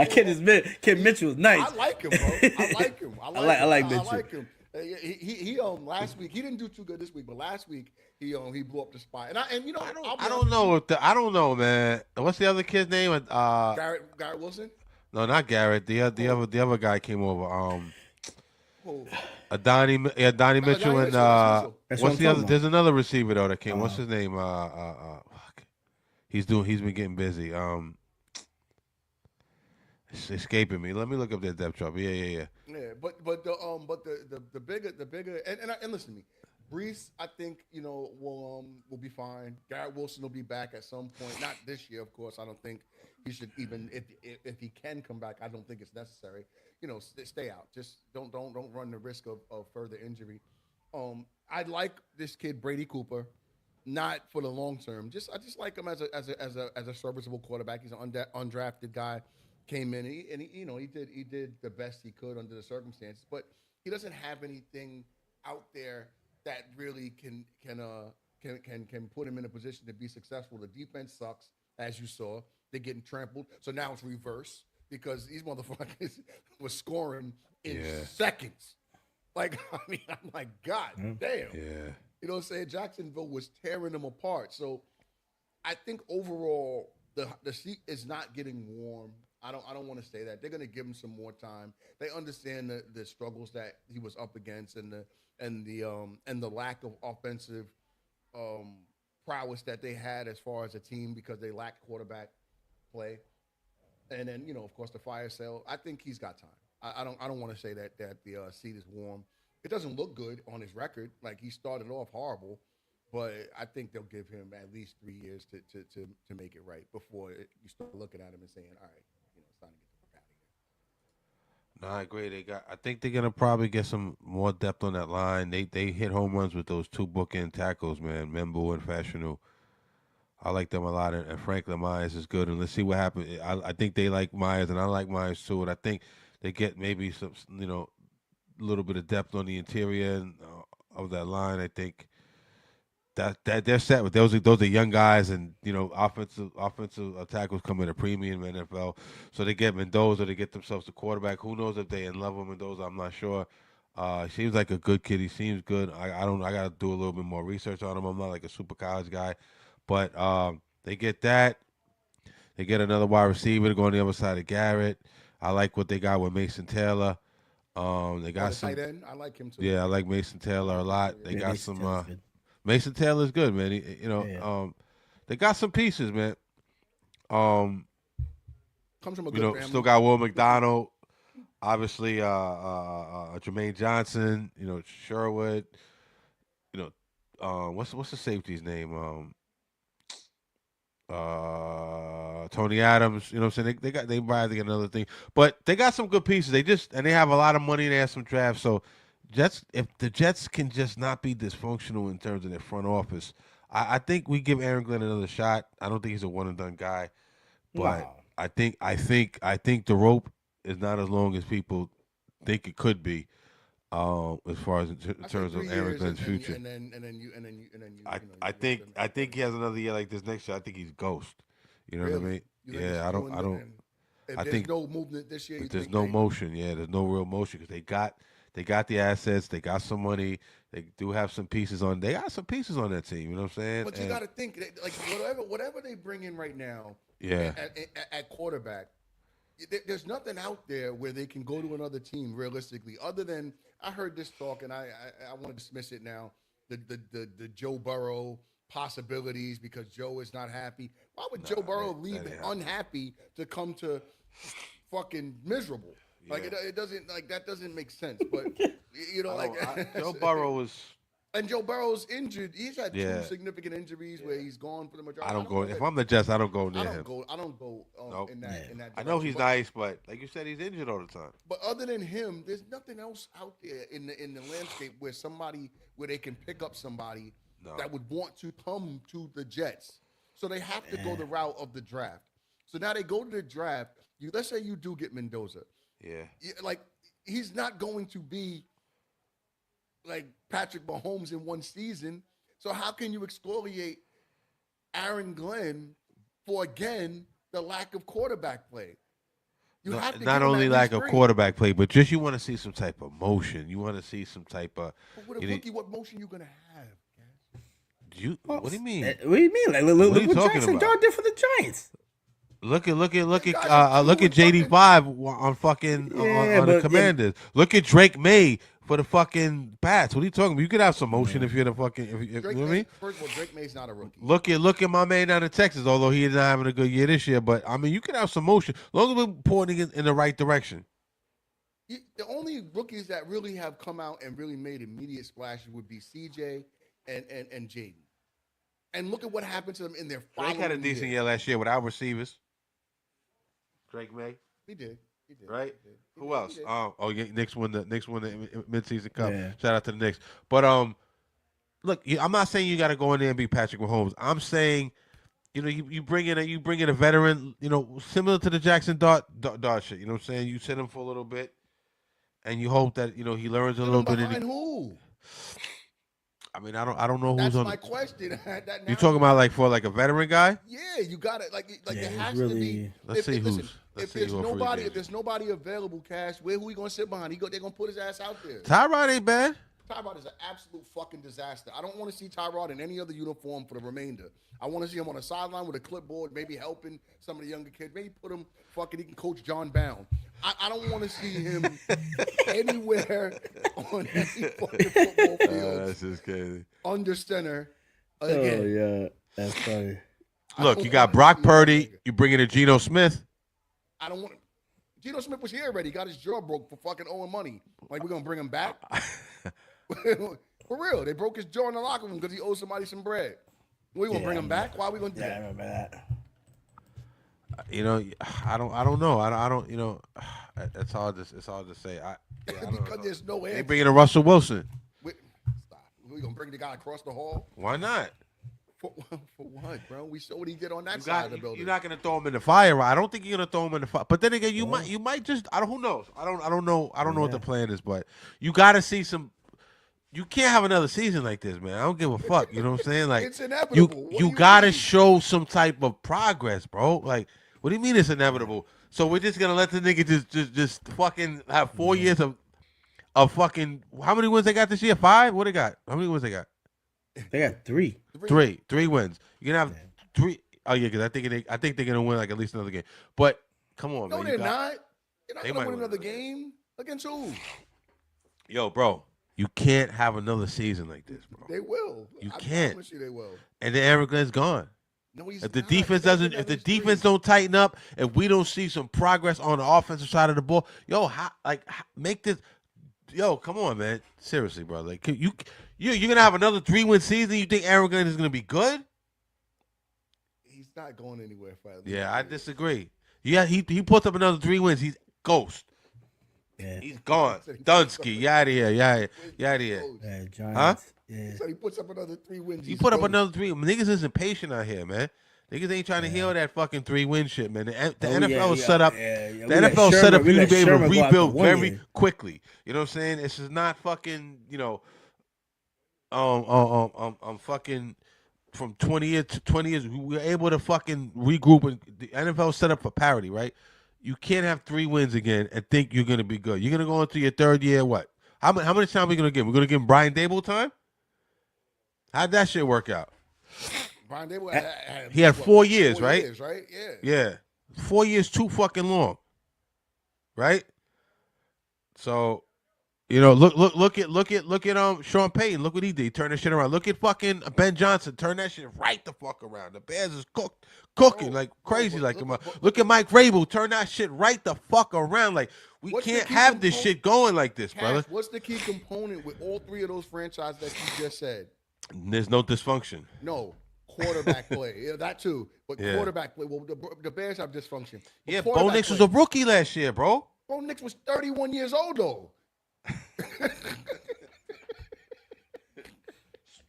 Kid Mitchell is nice. I like him, bro. I like him. I like Mitchell. I like him. He last week he didn't do too good this week, but last week he blew up the spot. And I don't know, man. What's the other kid's name? Garrett Wilson? No, not Garrett. The other guy came over. Donnie Mitchell and what's the other? There's another receiver though that came. What's his name? He's been getting busy. It's escaping me. Let me look up that depth chart. Yeah. Yeah, but the bigger and listen to me. Brees, I think will be fine. Garrett Wilson will be back at some point. Not this year, of course. I don't think he should even if he can come back. I don't think it's necessary. Stay out. Just don't run the risk of further injury. I like this kid Brady Cooper, not for the long term. I just like him as a serviceable quarterback. He's an undrafted guy. Came in and he did the best he could under the circumstances, but he doesn't have anything out there that really can put him in a position to be successful. The defense sucks, as you saw. They're getting trampled, so now it's reverse because these motherfuckers were scoring in seconds. Like I'm like, God damn. Yeah. You know what I'm saying? Jacksonville was tearing them apart. So I think overall the seat is not getting warm. I don't want to say that. They're going to give him some more time. They understand the struggles that he was up against and the lack of offensive prowess that they had as far as a team because they lacked quarterback play. And then, of course, the fire sale. I think he's got time. I don't want to say that the seat is warm. It doesn't look good on his record. Like, he started off horrible, but I think they'll give him at least 3 years to make it right before you start looking at him and saying, all right, it's time to get the fuck out of here. No, I agree. I think they're gonna probably get some more depth on that line. They hit home runs with those 2 bookend tackles, man. Membo and Fashanu. I like them a lot, and Franklin Myers is good. And let's see what happens. I think they like Myers, and I like Myers too. And I think they get maybe some, a little bit of depth on the interior of that line. I think that they're set with those are young guys, and offensive tackles come at a premium in NFL. So they get Mendoza, they get themselves a quarterback. Who knows if they in love with Mendoza? I'm not sure. He seems like a good kid. He seems good. I got to do a little bit more research on him. I'm not like a super college guy. But they get that. They get another wide receiver to go on the other side of Garrett. I like what they got with Mason Taylor. They got some tight end. I like him too. Yeah, I like Mason Taylor a lot. They got some. Mason Taylor's good, man. They got some pieces, man. Comes from a good family. Still got Will McDonald. Obviously, Jermaine Johnson. Sherwood. What's the safety's name? Tony Adams, what I'm saying? They buy to get another thing. But they got some good pieces. They have a lot of money, they have some drafts. So if the Jets can just not be dysfunctional in terms of their front office, I think we give Aaron Glenn another shot. I don't think he's a one and done guy. But wow. I think the rope is not as long as people think it could be. As far as in terms of Aaron Glenn's future, I think he has another year like this next year. I think he's ghost. You know what I mean? Yeah, I don't. I think no movement this year. There's no motion. Yeah, there's no real motion because they got the assets. They got some money. They do have some pieces on. They got some pieces on that team. You know what I'm saying? But you got to think like whatever they bring in right now. Yeah. At quarterback. There's nothing out there where they can go to another team realistically, other than I heard this talk and I want to dismiss it now. The Joe Burrow possibilities because Joe is not happy. Why would Joe Burrow leave unhappy to come to fucking miserable? Yeah. Like it doesn't that doesn't make sense. But Joe Burrow is. And Joe Burrow's injured. He's had 2 significant injuries where he's gone for the majority. If I'm the Jets, I don't go near him. I don't go nope. in that direction. I know he's nice, but like you said, he's injured all the time. But other than him, there's nothing else out there in the landscape where they can pick up somebody that would want to come to the Jets. So they have to go the route of the draft. So now they go to the draft. Let's say you do get Mendoza. Yeah. Like he's not going to be like Patrick Mahomes in one season. So how can you excoriate Aaron Glenn for, again, the lack of quarterback play? Have to not only lack of quarterback play, but just you want to see some type of motion. You want to see some type of. But with a rookie, what motion you gonna have? What do you mean? What do you mean? Like look what Jackson Dart did for the Giants. Look at JD5 on fucking on the Commanders. Look at Drake May for the fucking Pats. What are you talking about? You could have some motion if you're the fucking. You know what I mean? First of all, Drake May's not a rookie. Look at my man down in Texas. Although he is not having a good year this year, but I mean, you could have some motion as long as we're pointing in the right direction. The only rookies that really have come out and really made immediate splashes would be CJ and Jaden. And look at what happened to them in their final Drake had a decent year last year without receivers. Drake May. He did. Right? Who else? Knicks won the midseason cup. Yeah. Shout out to the Knicks. But look, I'm not saying you got to go in there and be Patrick Mahomes. I'm saying, you bring in a veteran, similar to the Jackson Dart shit. You know what I'm saying? You sit him for a little bit, and you hope that he learns a little bit. Behind who? I mean, I don't know who's on. That's my question. You talking about like a veteran guy? Yeah, you got it. Like there has to be. Let's see who's. If there's nobody available, Cash, who he gonna sit behind? They're gonna put his ass out there. Tyrod ain't bad. Tyrod is an absolute fucking disaster. I don't want to see Tyrod in any other uniform for the remainder. I want to see him on a sideline with a clipboard, maybe helping some of the younger kids. Maybe put him fucking, he can coach John Bound. I don't want to see him anywhere on any fucking football field. That's just crazy. Under center again. Oh, yeah. That's funny. Look, you got Brock Purdy. You bring in a Geno Smith. I don't want. Geno Smith was here already. Got his jaw broke for fucking owing money. Like, we're gonna bring him back? For real, they broke his jaw in the locker room because he owed somebody some bread. We gonna bring him back? Why are we gonna do that? I remember that. You know, I don't know. I don't. You know, it's hard to say. Because there's no answer. They bring in a Russell Wilson. Stop. We gonna bring the guy across the hall? Why not? For what, bro? We saw what he did on that side of the building. You're not gonna throw him in the fire. I don't think you're gonna throw him in the fire. But then again, you might just. Who knows? I don't know. I don't know what the plan is. But you got to see some. You can't have another season like this, man. I don't give a fuck. You know what I'm saying? Like, it's inevitable. You gotta show some type of progress, bro. Like, what do you mean it's inevitable? So we're just gonna let the nigga just fucking have 4 years of fucking. How many wins they got this year? 5? What they got? How many wins they got? They got 3. 3 wins. You're gonna have 3. Oh yeah, because I think they're gonna win like at least another game. But come on, no, man. They're not. You're not They gonna might win another game against who? Yo, bro, you can't have another season like this, bro. They will. You I can't. promise you they will. And then Aaron Glenn's gone. No, he's If the not. defense doesn't, if the defense don't tighten up, if we don't see some progress on the offensive side of the ball, make this. Yo, come on, man. Seriously, bro. Like, you're gonna have another 3-win season. You think Aaron Glenn is gonna be good? He's not going anywhere. Yeah, I disagree. Yeah, he puts up another 3 wins. He's ghost. Yeah. He's gone. Dunsky, you out of here. You out of here. Yeah, Giants. Huh? Yeah. So he puts up another 3 wins. He put up another 3. Niggas isn't patient out here, man. Niggas ain't trying to heal that fucking 3-win shit, man. The NFL is set up. The NFL is set up for you to be able to rebuild very quickly. You know what I'm saying? This is not fucking, fucking from 20 years to 20 years. We were able to fucking regroup, and the NFL is set up for parity, right? You can't have 3 wins again and think you're gonna be good. You're gonna go into your 3rd year. What? How much time are we gonna give him? We're gonna give him Brian Dable time? How'd that shit work out? Brian Dable he had 4 years, right? 4 years, right? Yeah. Yeah. 4 years too fucking long. Right? So, look at Sean Payton. Look what he did. He turned that shit around. Look at fucking Ben Johnson. Turn that shit right the fuck around. The Bears is cooking like crazy. Look at Mike Vrabel. Turn that shit right the fuck around. Like, we can't have this shit going like this, brother. What's the key component with all 3 of those franchises that you just said? There's no dysfunction. No. Quarterback play. Yeah, that too. But quarterback play. Well, the Bears have dysfunction. Yeah, Bo Nix was a rookie last year, bro. Bo Nix was 31 years old, though.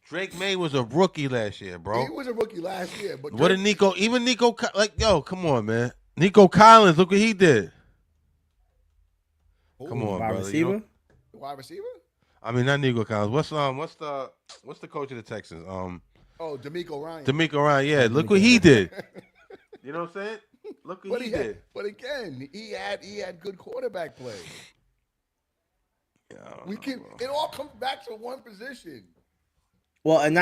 Drake May was a rookie last year, bro. He was a rookie last year. But what did Nico, come on, man. Nico Collins, look what he did. Come on, wide brother. Receiver? Wide receiver? I mean, not Nico Collins. What's the coach of the Texans? DeMeco Ryan. DeMeco Ryan, yeah. Look what he did. You know what I'm saying? Look what he did. But again, he had good quarterback play. It all comes back to one position. Well, and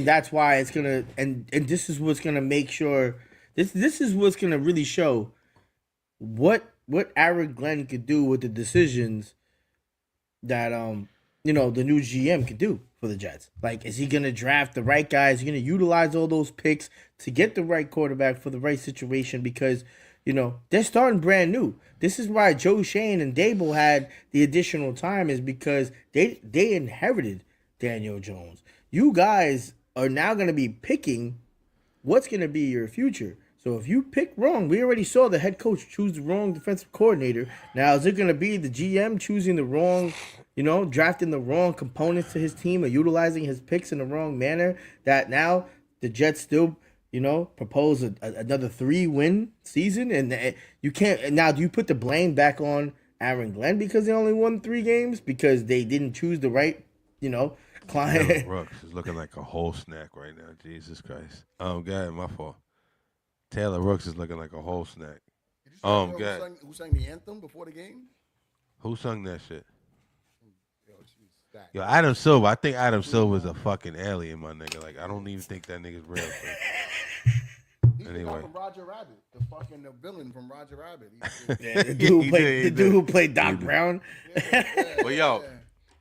that's why it's gonna and this is what's gonna make sure this is what's gonna really show what Aaron Glenn could do with the decisions that the new GM could do for the Jets. Like, is he gonna draft the right guys? Is he gonna utilize all those picks to get the right quarterback for the right situation? Because they're starting brand new. This is why Joe Shane and Dable had the additional time, is because they inherited Daniel Jones. You guys are now going to be picking what's going to be your future. So if you pick wrong, we already saw the head coach choose the wrong defensive coordinator. Now, is it going to be the GM choosing the wrong, drafting the wrong components to his team or utilizing his picks in the wrong manner, that now the Jets still, propose another 3-win season? And you can't. Now, do you put the blame back on Aaron Glenn because they only won 3 games because they didn't choose the right, client? Taylor Brooks is looking like a whole snack right now. Jesus Christ. God, my fault. Taylor Brooks is looking like a whole snack. Who sang the anthem before the game? Who sung that shit? Yo, jeez. Yo, Adam Silver. I think Adam Silver's a fucking alien, my nigga. Like, I don't even think that nigga's real. He's the guy from Roger Rabbit, the villain from Roger Rabbit. The dude who played Doc Brown. Well, yo,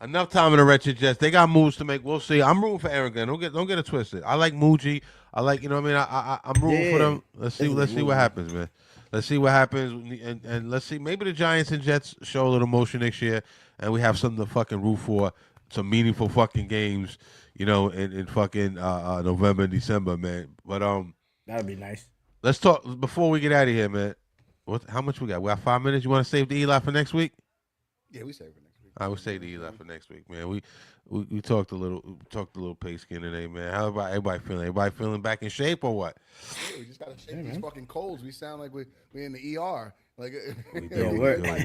enough time in the Wretched Jets. They got moves to make. We'll see. I'm rooting for Aaron Glenn. Don't get it twisted. I like Muji. I like, you know what I mean? I'm rooting for them. Let's see what happens, man. Let's see what happens, and let's see. Maybe the Giants and Jets show a little motion next year, and we have something to fucking root for. Some meaningful fucking games, you know, in fucking November and December, man. But that'd be nice. Let's talk before we get out of here, man. How much we got? We got 5 minutes. You want to save the Eli for next week? Yeah, we save it next week. I would say the Eli for next week, man. We talked a little pigskin today, man. How about everybody feeling? Everybody feeling back in shape or what? Yeah, we just gotta shake these fucking colds. We sound like we in the ER, like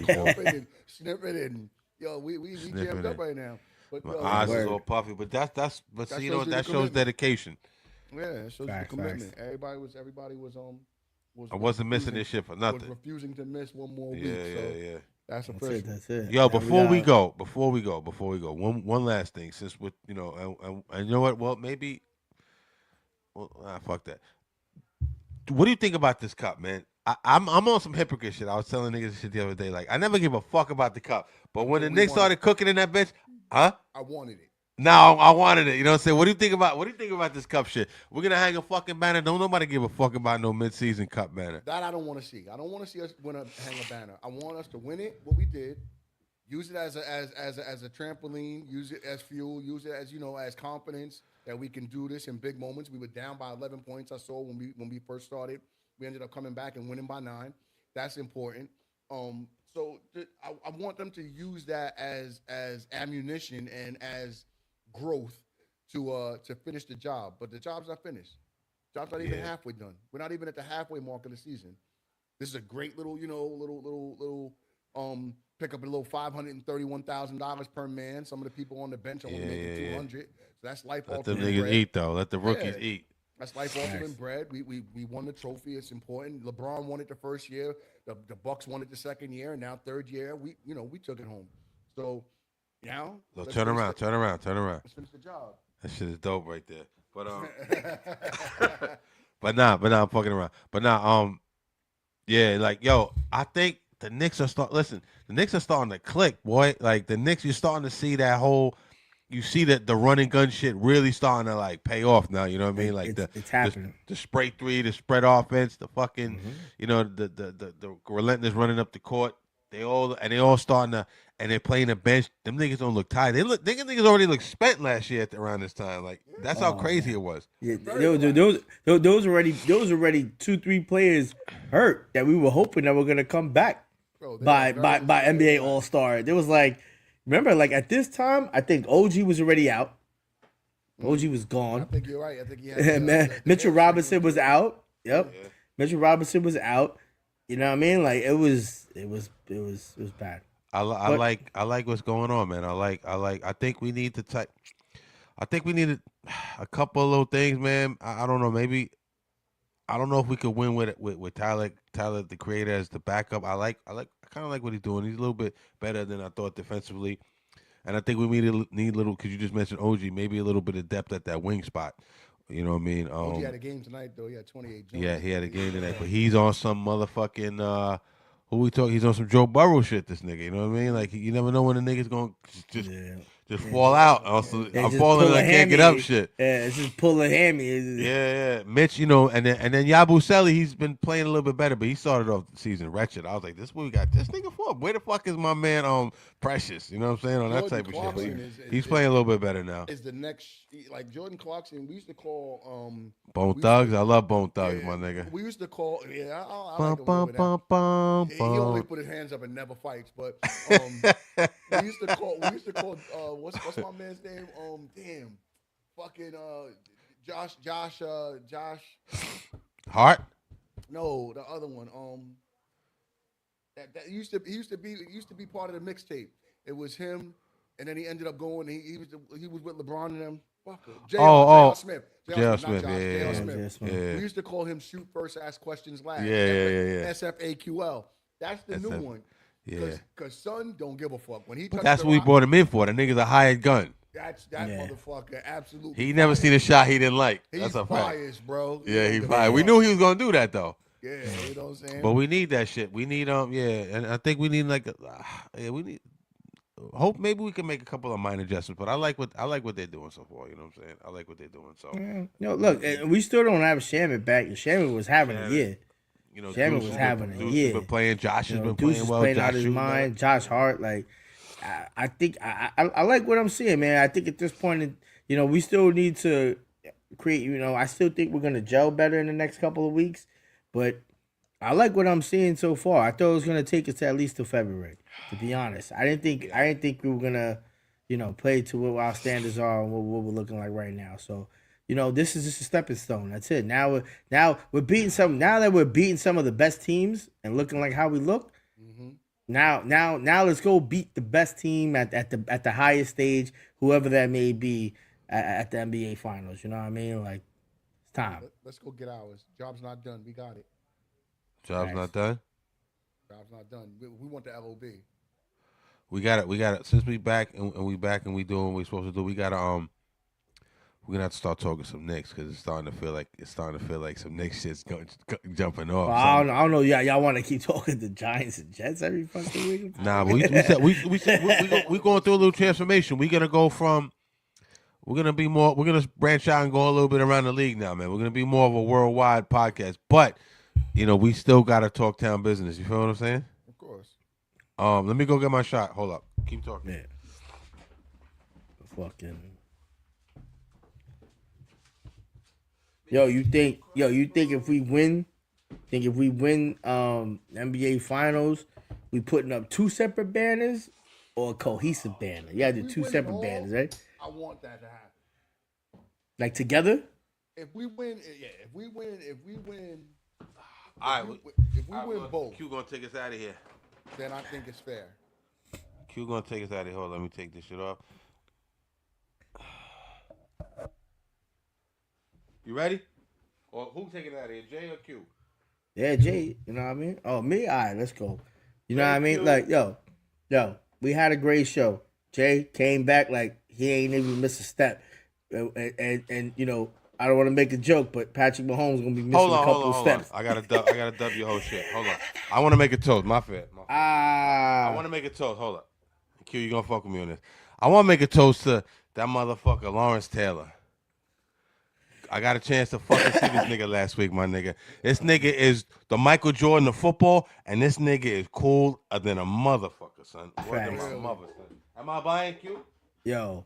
coughing and sniffing and we jammed up right now. But, my eyes is all puffy, but that's see, you know, that shows dedication. Yeah, it shows the commitment. Everybody was I wasn't missing this shit for nothing. Was refusing to miss one more week. Yeah. That's official. That's it. Yo, before we go, one last thing. Since with you know, and you know what? Well, maybe. Well, fuck that. What do you think about this cup, man? I'm on some hypocrite shit. I was telling niggas this shit the other day. Like, I never give a fuck about the cup, but when the Knicks started cooking in that bitch, I wanted it. No, I wanted it. You know what I'm saying? What do you think about this cup shit? We're gonna hang a fucking banner. Don't nobody give a fuck about no mid-season cup banner. That I don't want to see. I don't want to see us hang a banner. I want us to win it. What we did, use it as a trampoline. Use it as fuel. Use it as as confidence that we can do this in big moments. We were down by 11 points. I saw when we first started. We ended up coming back and winning by 9. That's important. So I want them to use that as ammunition and as growth to finish the job. But the job's not finished. Job's not even halfway done. We're not even at the halfway mark of the season. This is a great little pick up a little $531,000 per man. Some of the people on the bench are only making $200. So that's life. Let the niggas eat though. Let the rookies eat. That's life altering bread. We won the trophy. It's important. LeBron won it the first year. The Bucks won it the second year, and now third year we took it home. So now turn around. Let's finish the job. That shit is dope right there. But but I'm fucking around. But yeah, like yo, I think the Knicks are the Knicks are starting to click, boy. Like the Knicks, you're starting to see that whole. You see that the run and gun shit really starting to like pay off now. You know what I mean? Like it's happening. The spray three, the spread offense, the fucking, the relentless running up the court. They all starting to, and they're playing the bench. Them niggas don't look tired. Niggas already look spent last year around this time. Like that's how crazy it was. Yeah, those already 2-3 players hurt that we were hoping that were gonna come back by NBA All-Star. There was like. Remember, like at this time, I think OG was already out. OG was gone. I think you're right. I think he had Mitchell Robinson was out. Yep, yeah. Mitchell Robinson was out. You know what I mean? Like it was bad. I like what's going on, man. I think we need to I think we needed a couple of little things, man. I don't know. Maybe I don't know if we could win with Tyler the Creator as the backup. I kind of like what he's doing. He's a little bit better than I thought defensively, and I think we need little. Because you just mentioned OG, maybe a little bit of depth at that wing spot. You know what I mean? OG had a game tonight though. He had 28. Jumps. Yeah, he had a game tonight, but he's on some motherfucking. Who we talk? He's on some Joe Burrow shit. This nigga, you know what I mean? Like you never know when the nigga's gonna just fall out. Also, I'm falling and I can't get up. Shit. Yeah, it's just pulling hammy. Yeah. Mitch, and then Yabusele, he's been playing a little bit better, but he started off the season wretched. I was like, this is what we got this nigga for. Where the fuck is my man Precious? You know what I'm saying? On that type of shit. He's playing a little bit better now. Is the next like Jordan Clarkson? We used to call Bone Thugs. I love Bone Thugs, my nigga. We used to call I like he only put his hands up and never fights, but we used to call what's my man's name? Fucking Josh Hart? No, the other one. That used to be part of the mixtape. It was him, and then he ended up going. He was with LeBron and them. J.R. Smith. J.R. Smith. J.R. Smith. We used to call him shoot first, ask questions last. Yeah. SFAQL. That's the new one. Yeah. Because son don't give a fuck. When he But touches that's the what we rock, brought him in for. The nigga's a hired gun. that Yeah. motherfucker absolutely. He never seen a shot he didn't like. He's That's a fact. biased, bro. Yeah, he don't give a fired. We fuck. knew he was gonna do that though. Yeah, you know what I'm saying. But we need that shit. We need and I think we need we need. Hope maybe we can make a couple of minor adjustments. But I like what they're doing so far. You know what I'm saying? I like what they're doing. So look, we still don't have Shamit back. Shamit was having a year. You know, Shamit was having a year. Been playing. Josh has been Deuce playing is well. playing Josh out his mind. Josh Hart, like I think I like what I'm seeing, man. I think at this point, we still need to create. I still think we're gonna gel better in the next couple of weeks, but I like what I'm seeing so far. I thought it was gonna take us to at least till February. To be honest, I didn't think we were gonna, play to what our standards are and what we're looking like right now. So, this is just a stepping stone. That's it. Now we're beating some. Now that we're beating some of the best teams and looking like how we look. Mm-hmm. Now let's go beat the best team at the highest stage, whoever that may be at the NBA Finals. You know what I mean? Like, it's time. Let's go get ours. Job's not done. We got it. Job's not done. Job's not done. We want the LOB. We got it. Since we back and we doing what we're supposed to do, we gotta we're gonna have to start talking some Knicks because it's starting to feel like some Knicks shit's jumping off. Well, I don't know. Y'all want to keep talking the Giants and Jets every fucking week? Nah, but we said we going through a little transformation. We're gonna go from we're gonna branch out and go a little bit around the league now, man. We're gonna be more of a worldwide podcast, but we still gotta talk town business. You feel what I'm saying? Of course. Let me go get my shot. Hold up. Keep talking. Yeah. Fucking. You think if we win NBA Finals, we putting up two separate banners or a cohesive banner? Yeah, the two separate banners, right? I want that to happen. Like together? If we win, if we win. All right. If we win both, Q gonna take us out of here. then I think it's fair. Q gonna take us out of here. Hold on, let me take this shit off. You ready? Or who taking it out of here, Jay or Q? Yeah, Jay. You know what I mean? Oh, me? All right, let's go. You know what I mean? Q. Like, yo, we had a great show. Jay came back like he ain't even missed a step. And I don't want to make a joke, but Patrick Mahomes gonna be missing a couple of steps. I gotta dub your whole shit. Hold on. I want to make a toast. My fault. I want to make a toast. Hold up. Q, you gonna fuck with me on this? I want to make a toast to that motherfucker Lawrence Taylor. I got a chance to fucking see this nigga last week, my nigga. This nigga is the Michael Jordan of football, and this nigga is cool than a motherfucker, son. Word to my mother, son. Am I buying Q? Yo,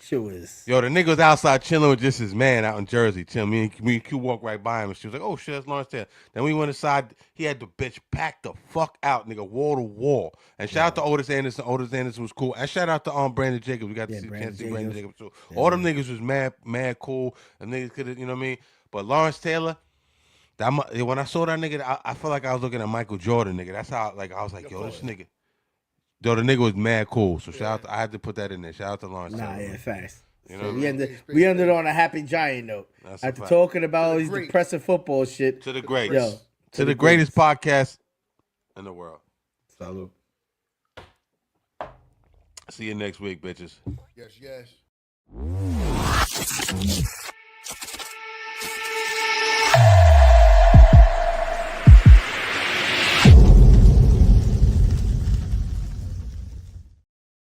shit was. Yo, the nigga was outside chilling with just his man out in Jersey. Chilling. Me and Q walked right by him, and she was like, "Oh shit, that's Lawrence Taylor." Then we went inside. He had the bitch packed the fuck out, nigga, wall to wall. And shout out to Otis Anderson. Otis Anderson was cool. And shout out to Brandon Jacobs. We got to see chance to see Brandon Jacobs too. Yeah, all them niggas was mad cool. And niggas could have, you know what I mean. But Lawrence Taylor, when I saw that nigga, I felt like I was looking at Michael Jordan, nigga. That's how, like, I was like, yo, this nigga. Yo, the nigga was mad cool. So shout out. I had to put that in there. Shout out to Lawrence Taylor. Yeah, facts. You know, we ended on a happy Giant note. After talking about all these depressing football shit. To the greats. To the greatest podcast in the world. Salud. See you next week, bitches. Yes.